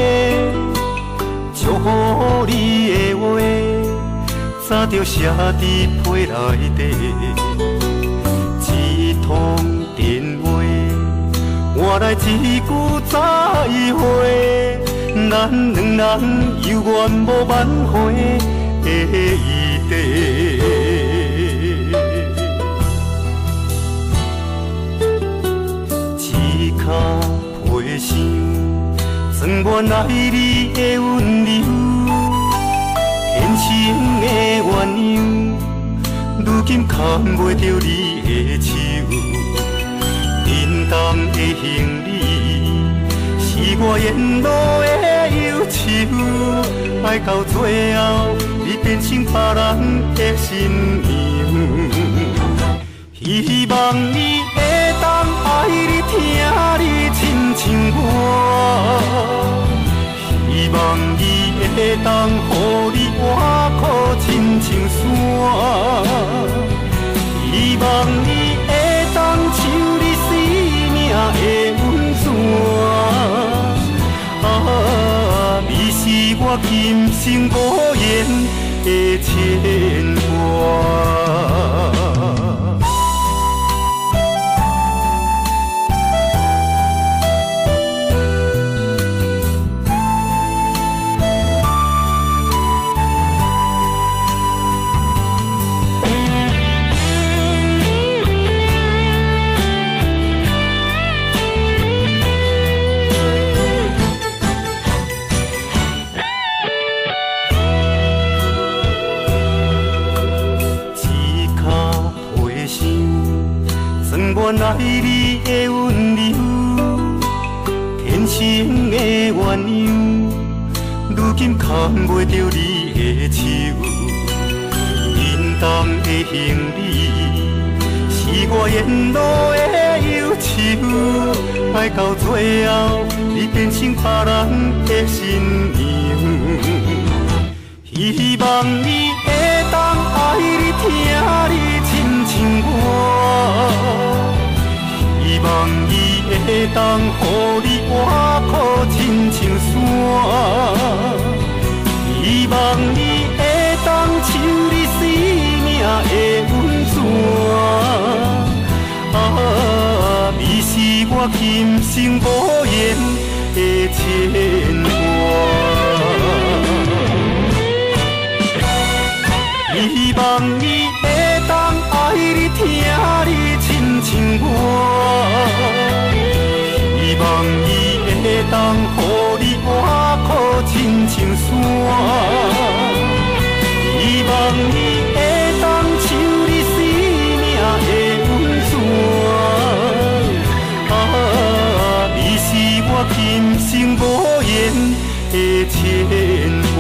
祝福你的话，早就写伫被内底。一通电话，换来一句再会，咱两人有缘无挽回的余地。一脚皮箱，装满爱你的温柔，天生的鸳鸯，如今牵袂着你的手。沉重的行李，是我沿路的忧愁，爱到最后，你变成别人的新娘。希望你会当爱你，听你亲像我。希望你会当予你活苦亲像山。希望你会当像你生命的温泉。啊，你是我今生无言的牵挂。爱你的温柔，天生的鸳鸯，如今牵袂着你的手。沉重的行李，是我沿路的忧愁，爱到最后，你变成别人的新娘。希望你会当爱你，听你亲像我。希望你会当予你活苦亲像山。希望你会当像你生命的温泉。啊，你是我今生无言的牵挂。希望你会当爱你，听你亲像我。希望你会当予你活苦亲像山。希望你会当像你生命的温泉。啊，你是我今生无言的牵挂。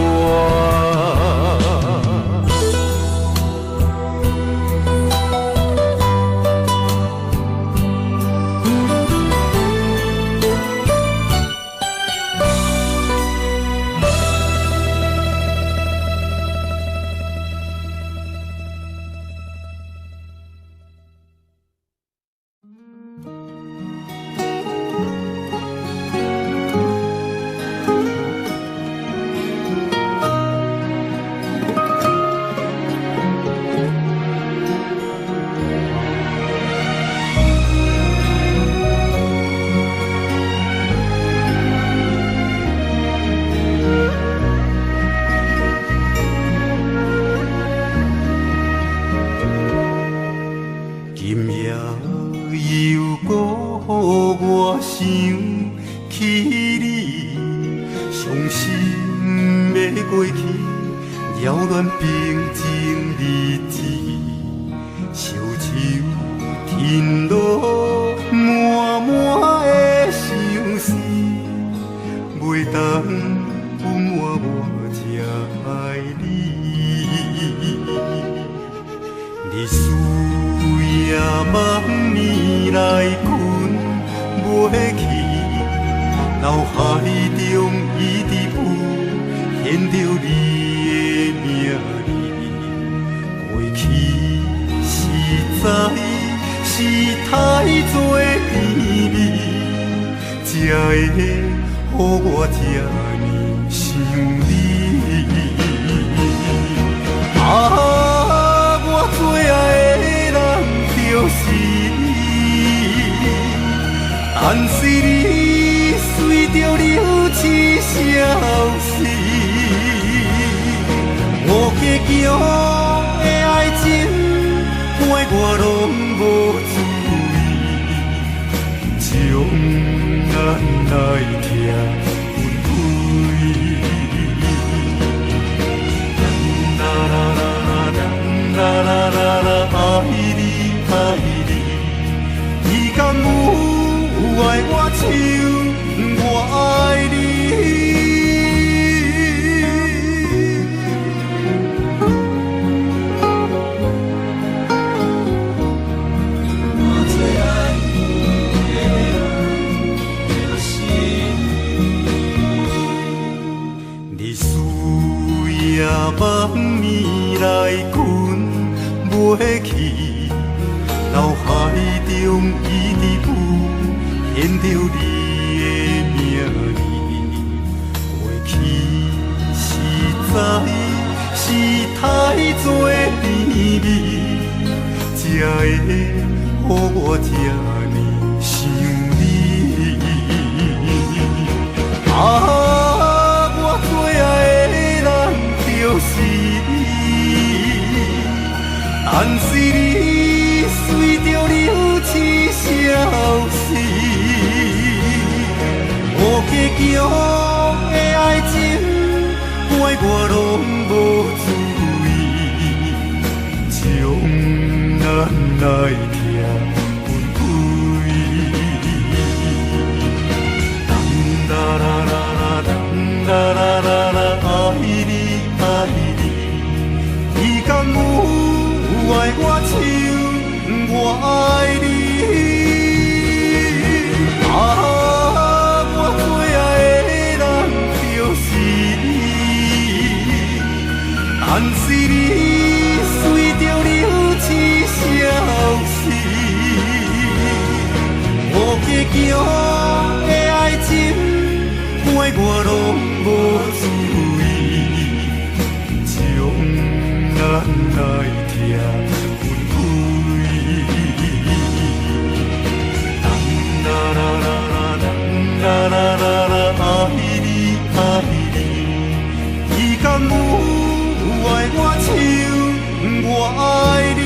才会予我这呢想你。啊，我最爱的人就是你，但是你随着流星消失，我坚强的爱情陪我拢无滋味，将咱来听分开。啦啦啦啦，爱你爱你，你敢有爱我像我爱你？我最爱的人就是你，日思夜梦暝来困。袂去，脑海中一直浮现着你的名字。过去实在是太多甜蜜，才会予我这呢想你。啊，我最爱的人就是你。但是你随着流星消失，我坚强的爱情陪我拢无滋味，将咱来听分开。啦啦啦啦，啦啦啦啦，爱你爱你，你敢有？爱我像我爱你，啊，我最爱的人就是你，但是你随着流星消失，我坚强的爱情陪我拢无滋味，将咱来听。啦啦啦啦，爱你爱你，你敢有爱我像我爱你？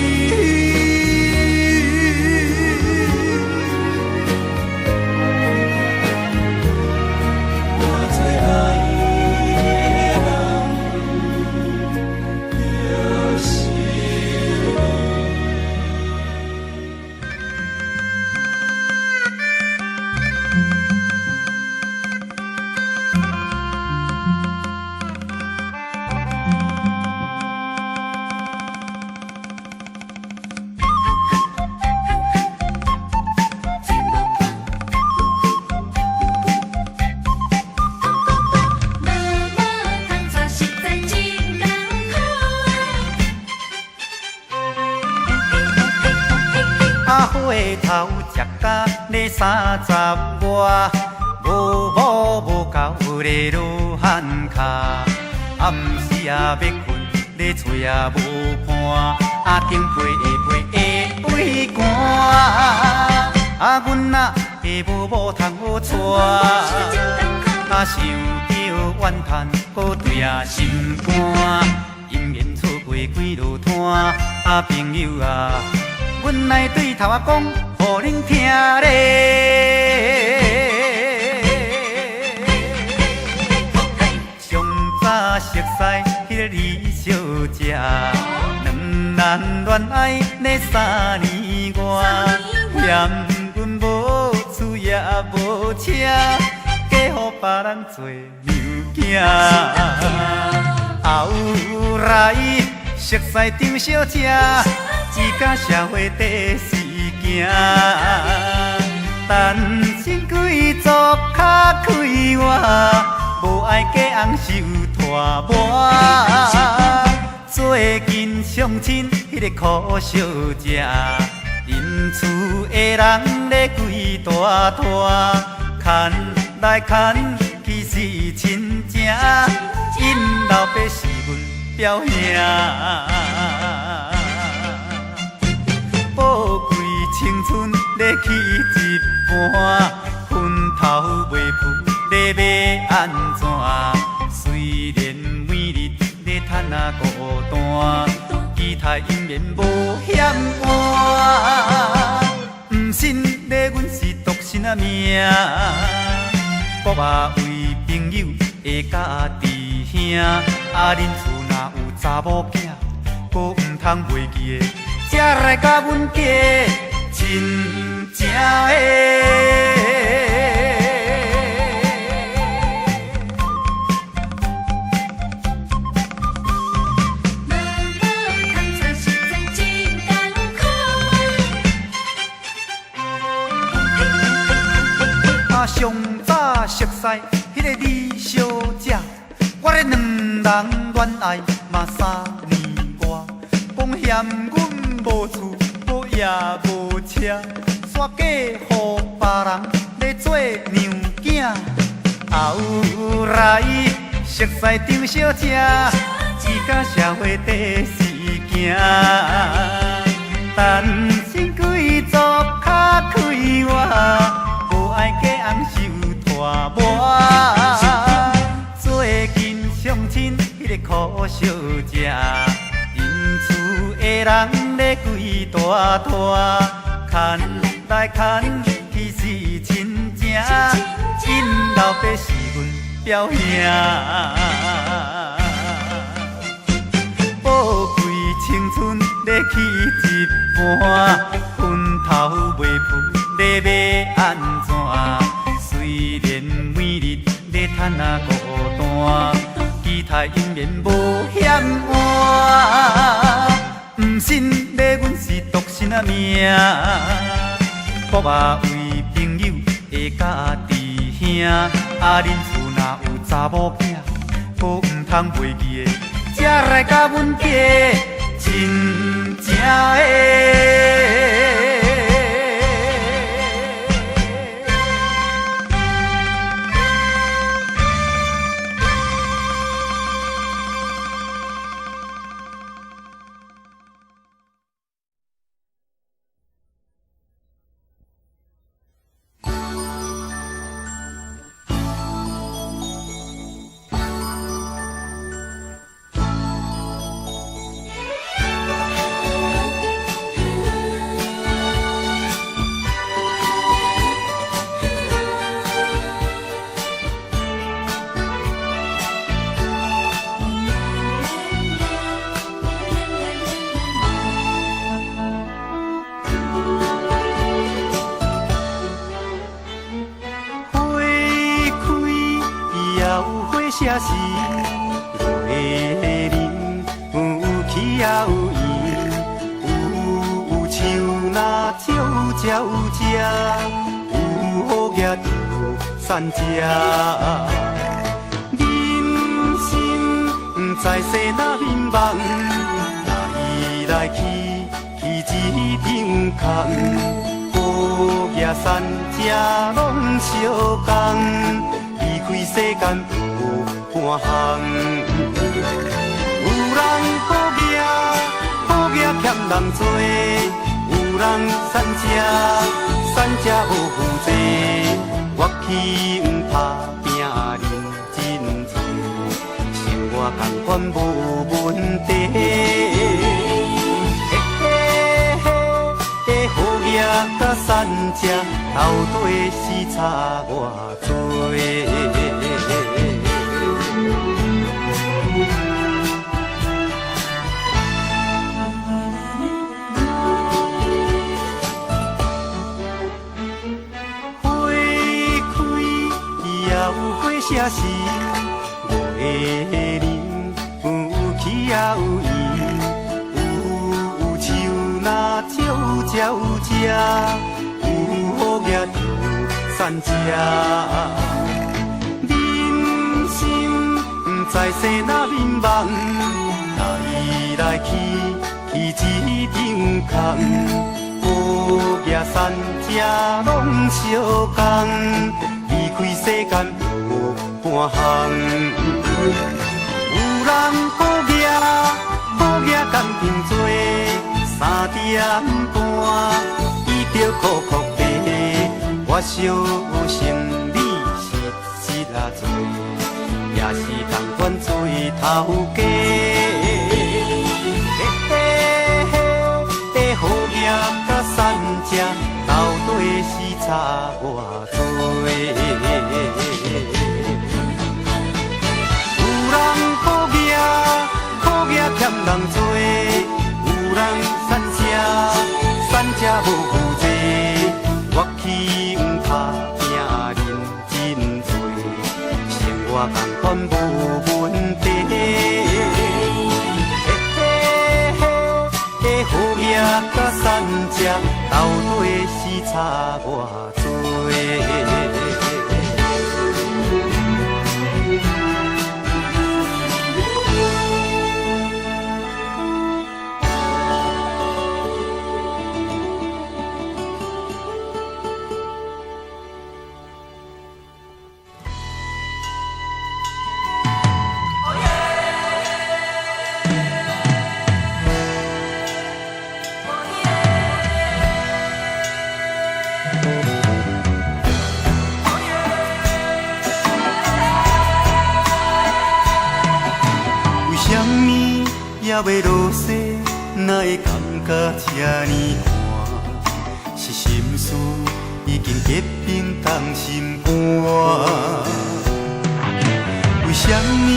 我最爱的人就是头食甲咧30外，无某无狗咧落汗脚，暗时啊要困咧厝也无伴，顶被会胃寒，阮啊下无某通好娶，想着怨叹，搁对啊心肝，因缘错过几落摊，朋友啊。阮来对头仔讲，予恁听咧。上早熟悉迄个李小姐，两人恋爱咧3年外，嫌阮无厝也无车，嫁予别人做娘囝。后来熟悉张小姐。伊甲社会第四行，单身贵族较快活，无爱嫁翁受拖磨。最近相亲迄个苦小姐，因厝的人咧跪大拖，牵来牵去是亲情，因老爸是阮表兄。宝贵青春咧去一半，昏头未赴咧要安怎？虽然每日咧趁啊孤单，期待姻缘无险换。唔信咧，阮是独身啊命，国啊为朋友会甲弟兄，啊恁厝若有查某囝，阁唔通袂记的，才来甲阮嫁亲情的。上早熟悉迄个李小姐，我的两人恋爱嘛3年外，讲嫌阮无厝无也无车，煞嫁互别人咧做娘囝。后来熟悉张小姐，伊甲社会第四行，但心几座较开活。爱嫁翁受拖磨，最近相亲迄个苦小姐，因厝的人咧规大拖，牵来牵去是亲情，因老爸是阮表兄。宝贵青春咧去一半，昏头未赴咧要安怎？虽然每日咧趁啊孤单，期待姻缘无险换。唔信咧，阮是独身啊命，国啊为朋友会甲弟兄，啊恁厝若有查某囝，阁唔通袂记的，才来甲阮嫁亲情的。写诗，月林有起也有影，有树若鸟鸟食，有雨叶就散食。人生在世若迷茫，来去去一场空，雨叶散食拢相共。离开世间有半项，有人好业欠人做，有人善食无负债，我去打拼认真做，生活同款无问题。好业甲善食，到底是差偌多？写诗，月林有起也有影，有树若鸟食，有雨叶就散食。人生在世若迷茫，来去一场空，雨叶散食拢相共。离开世间有半项。有人好夜工程做3点半，伊着苦苦地，我小心你实啊做，也是同款做头家。好业甲善食，到底是差偌多？有人好业欠人做，有人善食无负债。我起打拼认真做，生活同款无问题。好业甲善食，到底是差偌多？也要落雪，哪会感觉这呢寒？是心事已经结冰当心肝。为什么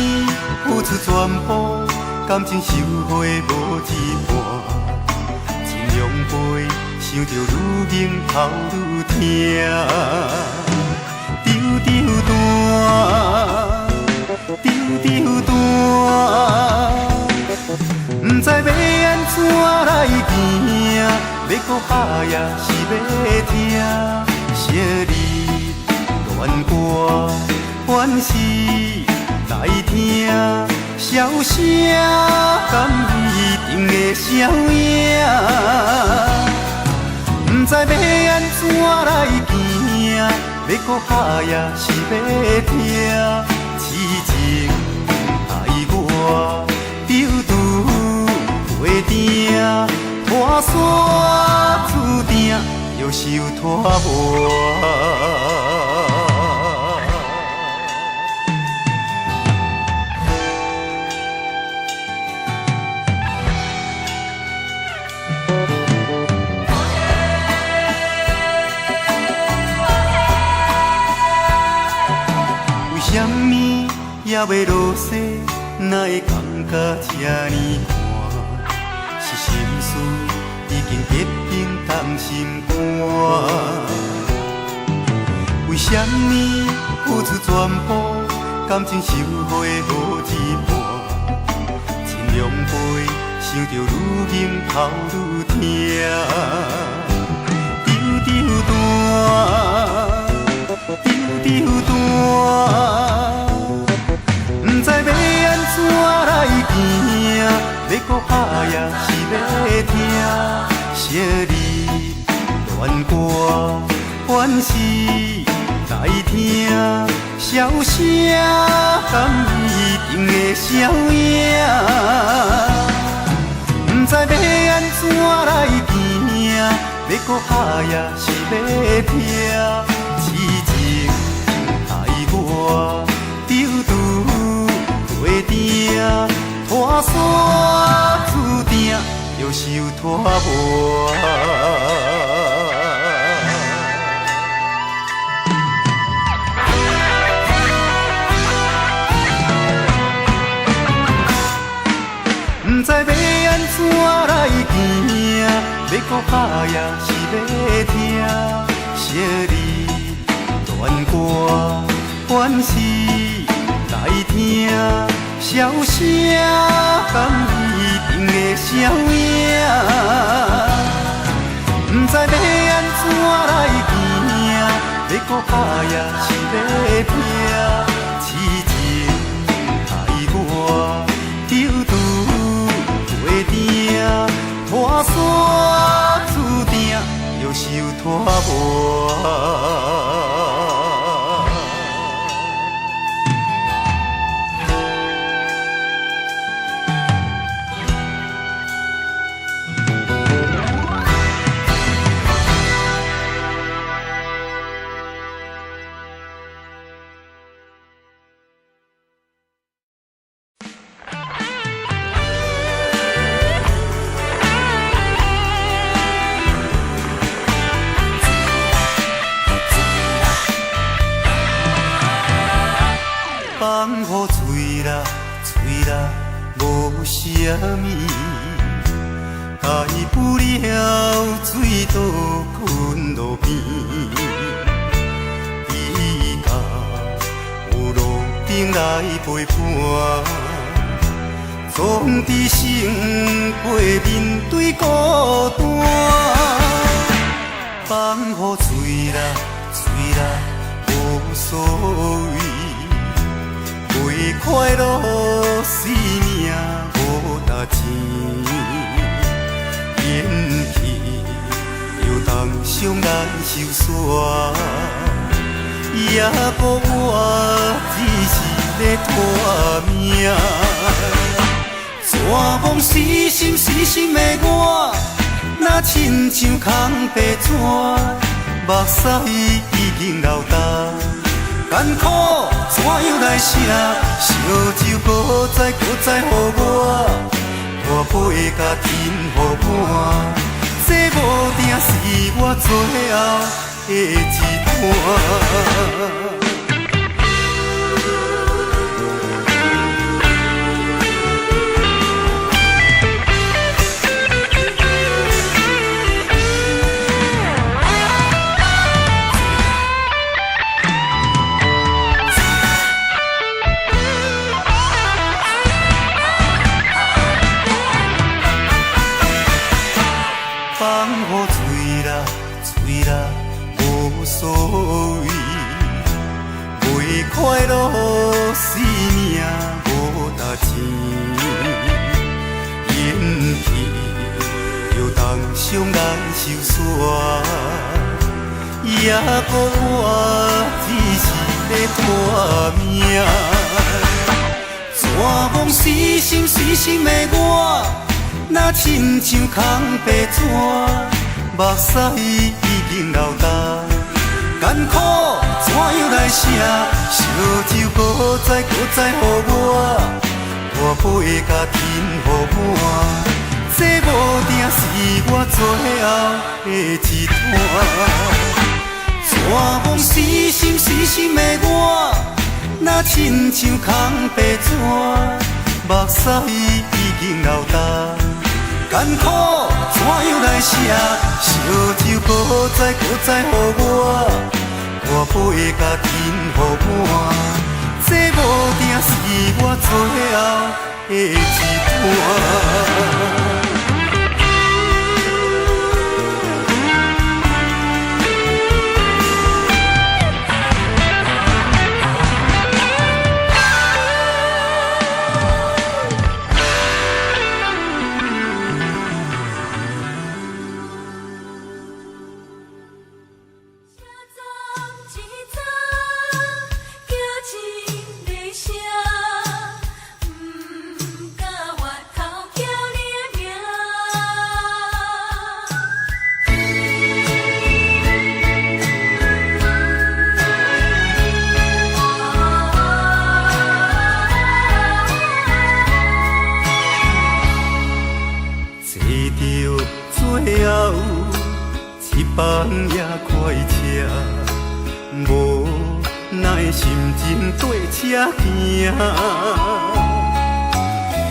付出全部，感情收回无一半？尽量陪，想着愈明头愈痛，丢单。不知要安怎来行，要搁拍也是要听，昔日恋歌原是来听，笑声敢一定会消影。不知要安怎来行，要搁拍也是要听，痴情爱我丢袂定，拖山注定又是有拖磨。为什么也要落雪，哪会感觉这呢寒？心事已经结冰当心肝，为什么付出全部，感情收回无一半？尽量陪，想着愈明头愈痛，丢单。不知要安怎来行，要搁拍也是要听，昔日恋歌原是来听，笑声敢一定会消影。不知要安怎来行，要搁拍也是要听，痴情爱我丢袂定，拖山注定又是有拖磨。不知要安怎来行，要搁拍也是要听，昔日恋歌原是来听，笑声敢一定会消影。不知要安怎来行，要搁拍也是要听，痴情爱我丢袂定，拖山注定又是有拖磨。物，甲伊浮了水倒困路边，伊甲有路顶来陪伴，总知生活面对孤单。放雨水啦，水啦，无所谓，为快乐生命无值钱。演戏又当伤咱受煞，也搁我只是咧拖命。绝望死心死心的我，若亲像空白纸，目屎已经流干，艰苦怎样来写？烧酒搁再予我，大杯甲天予满，这无定是我最后的一盘。放雨吹啦，吹啦，无所谓，为快乐生命无值钱。演戏又当伤咱受煞，也搁我只是咧拖命。绝望死心死心的我，若亲像空白纸，目屎已经流干，艰苦怎样来写？烧酒搁再予我，大杯甲天予满，这无定是我最后的一摊。绝望死心死心的我，若亲像空白纸，目屎已经流干。艰苦怎样来写？烧酒搁再予我，大杯甲天予满，这无定是我最后的一盘。放也快车，无奈心情对车行。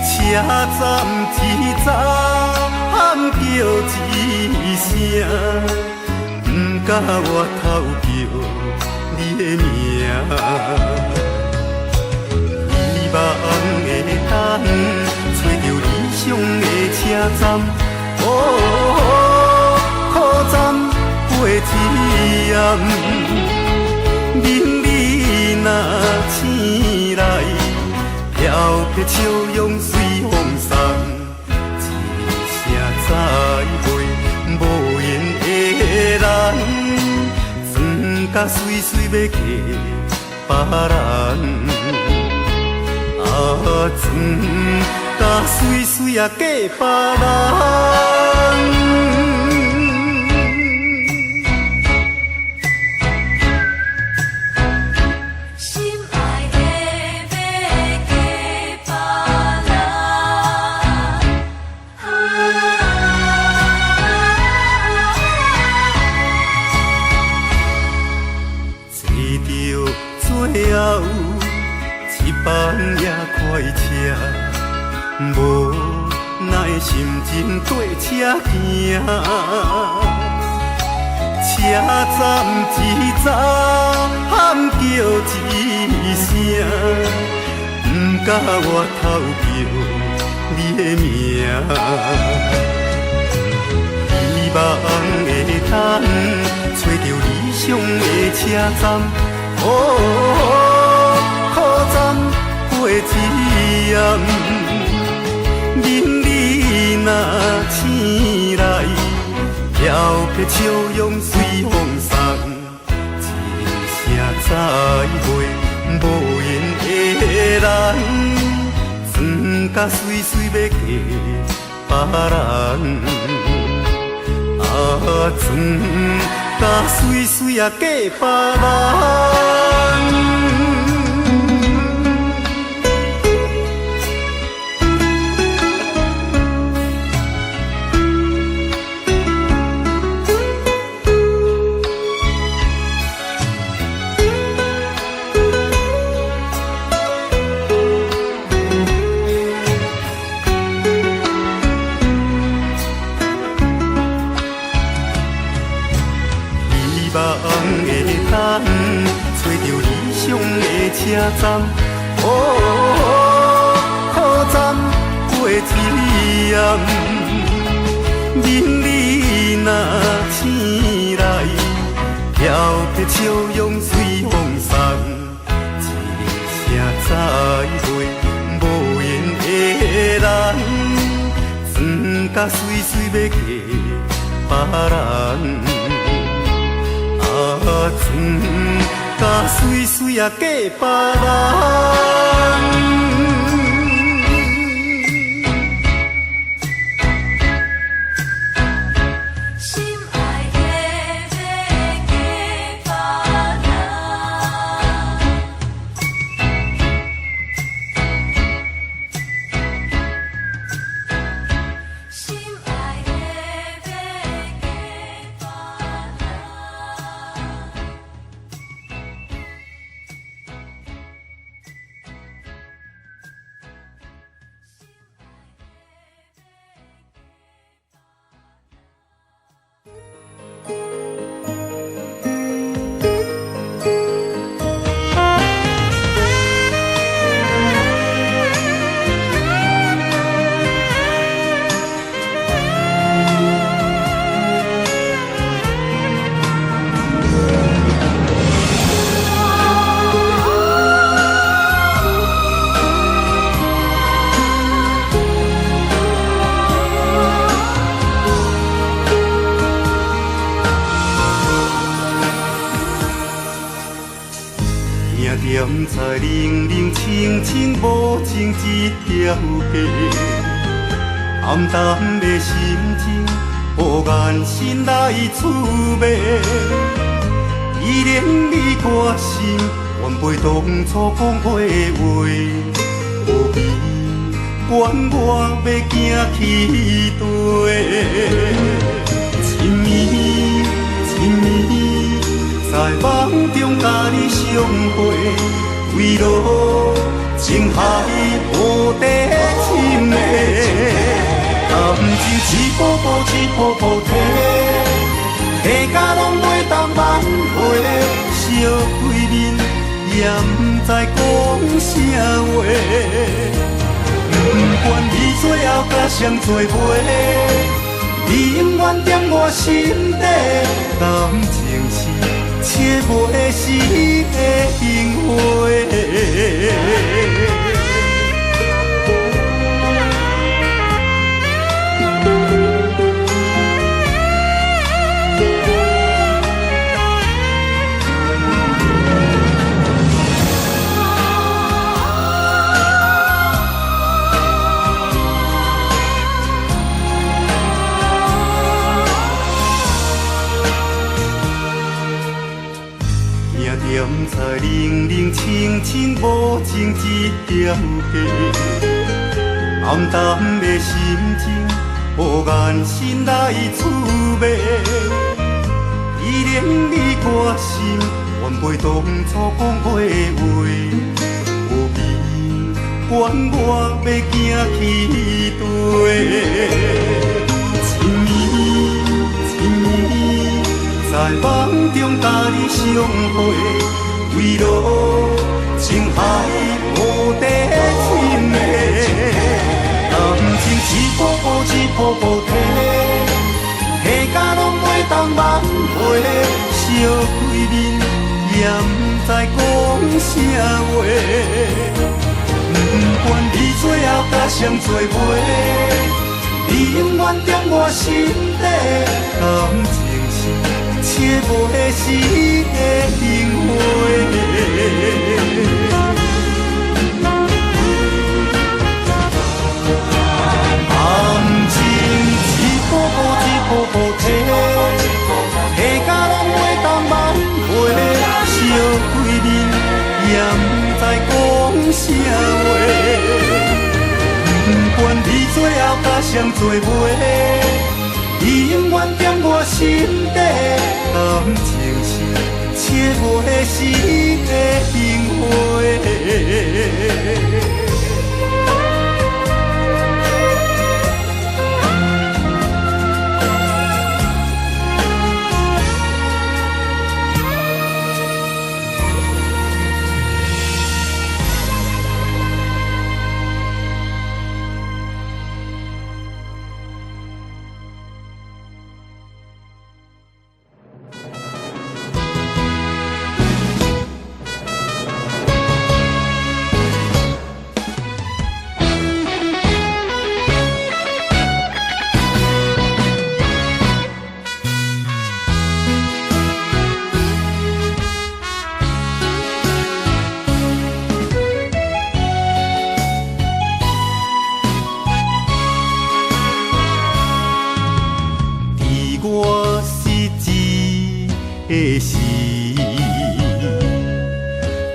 车站一站喊叫一声，不敢我头叫你的名。希望会当找到理想的车站，苦站。过一暗，明日若醒来，飘撇笑容随风送，一声再会无缘的人，庄甲水水要嫁别人，庄甲水水也嫁别人。最后一班也快车，无车行，车站一早喊叫一声，不甲我偷叫你的名。希望会当找到理想的车站，靠站过一暗，明日若醒来，飘撇笑容随风送，一声再会无言的人，床甲随随要嫁别人。船甲水水啊，嫁别人。车站，靠站过一暗，明日若醒来，飘撇笑容随风送，一声再会无言的人，床甲随随要嫁别人。船甲水水啊，嫁别人。在冷冷清清无情一条街，暗淡的心情，无眼神来滋味。依然你关心，原袂当初讲过的话，何必管我要行去佗？亲暝，亲暝，在梦中甲你相会。为落情海无地深的，感情一步步一步步提，提甲拢袂当挽回。烧几面也不知讲啥话，不管你最后甲谁作伙，你永远踮我心底，感情是。切袂死的樱花，在冷冷清清无情一条街，暗淡的心情，无眼神来滋味。依然你关心，原袂当初讲过的话，何必管我要行去佗？中甲你相会，为路情海无地深的，感情一步步一步步提，下甲拢袂当挽回，烧开面也不知讲啥话，不管你最后甲谁做伙，你永远在我心底，感情是切无死的灵魂。步步提，下甲拢袂当挽回，烧开面也不知讲啥话。不管你最后甲谁做伙，你永远在我心底，感情是切无死的灵魂。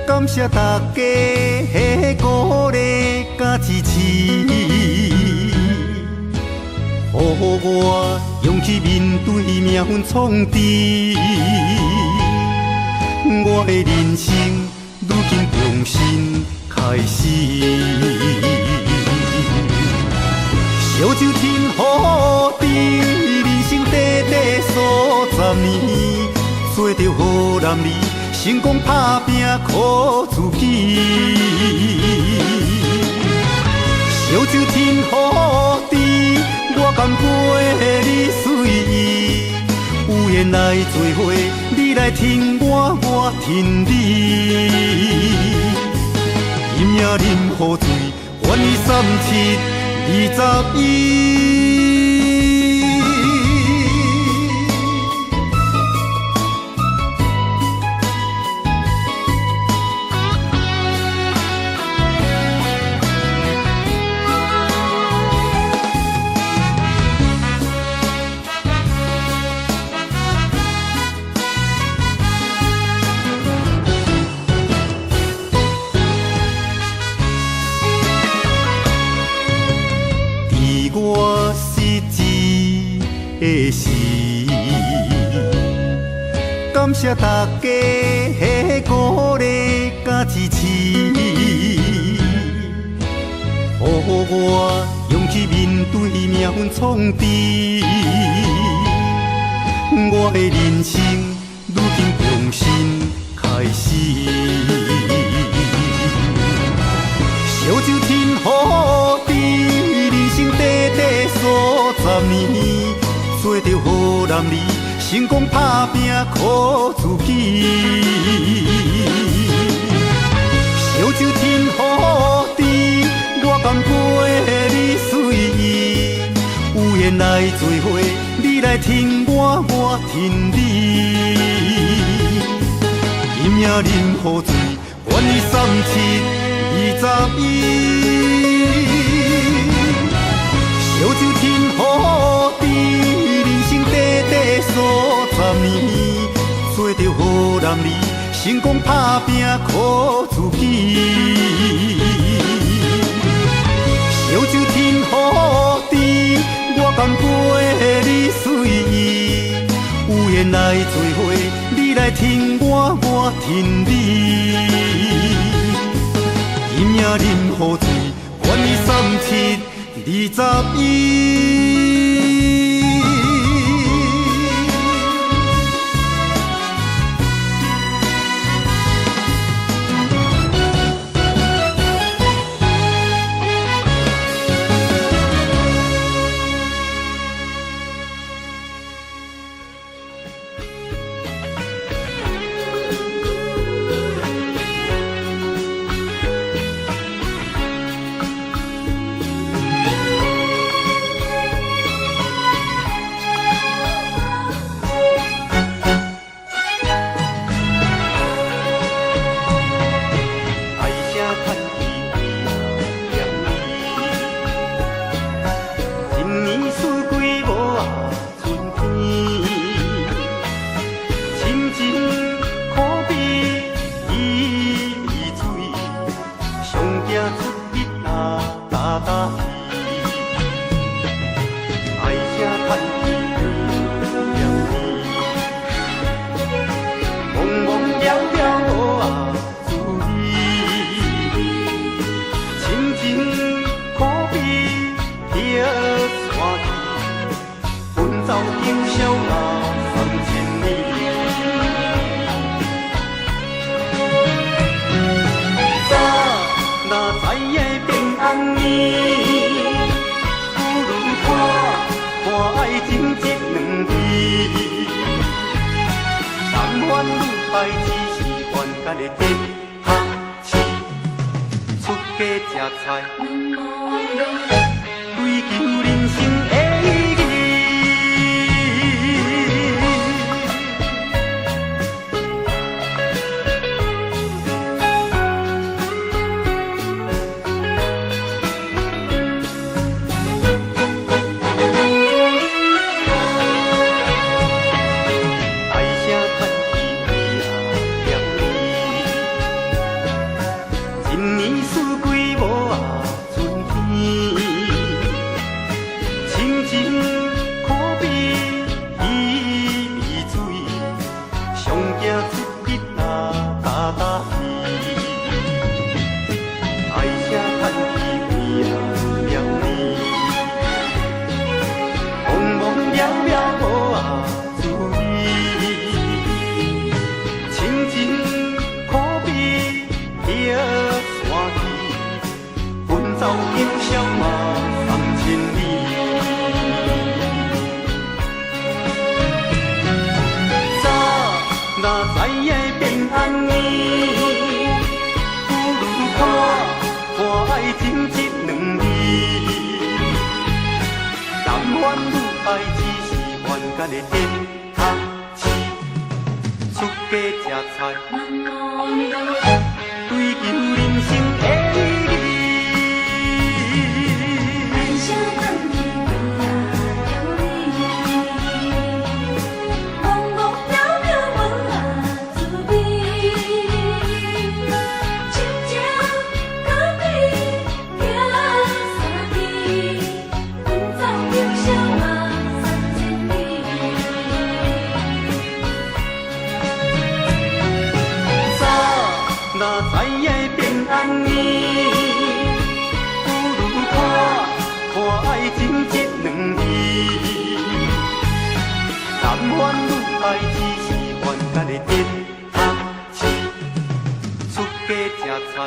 感谢大家的鼓励甲支持，予我勇气面对命运创治。我的人生如今重新开始，烧酒天雨地，人生短短数十年，做着好男儿。成功打拼靠自己，烧酒天雨地，我甘陪你随意。有缘来做伙，你来听我，我听你。饮也啉好醉，愿意37、21。我失志的时，感谢大家的鼓励甲支持，予我勇气面对命运创治。我的人生如今重新开始，烧酒天雨地。短短数十年，做着好男儿，成功打拼靠自己。烧酒天雨地，我甘陪你随意。有缘来做伙，你来听我，我听你。饮也啉好醉，愿意37、21。烧酒天雨地，人生短短数十年，做着好男儿，成功打拼靠自己。烧酒天雨地，我甘陪你随意。有缘来做伙，你来听我，我听你。饮也啉好醉，愿意37、21。小马送千里。早若知的平安年，不如看爱情这两字。但愿女孩只是冤家的电学市，出家吃菜，追求人生的意义。走进小马送千里，早若知的平安年，不如看爱情这两字。但愿女孩只是冤家的电学市，出家吃菜，追求人生的意义。若知的平安年，不如看爱情这两字。但愿女孩只是冤家的电学市，出家吃菜。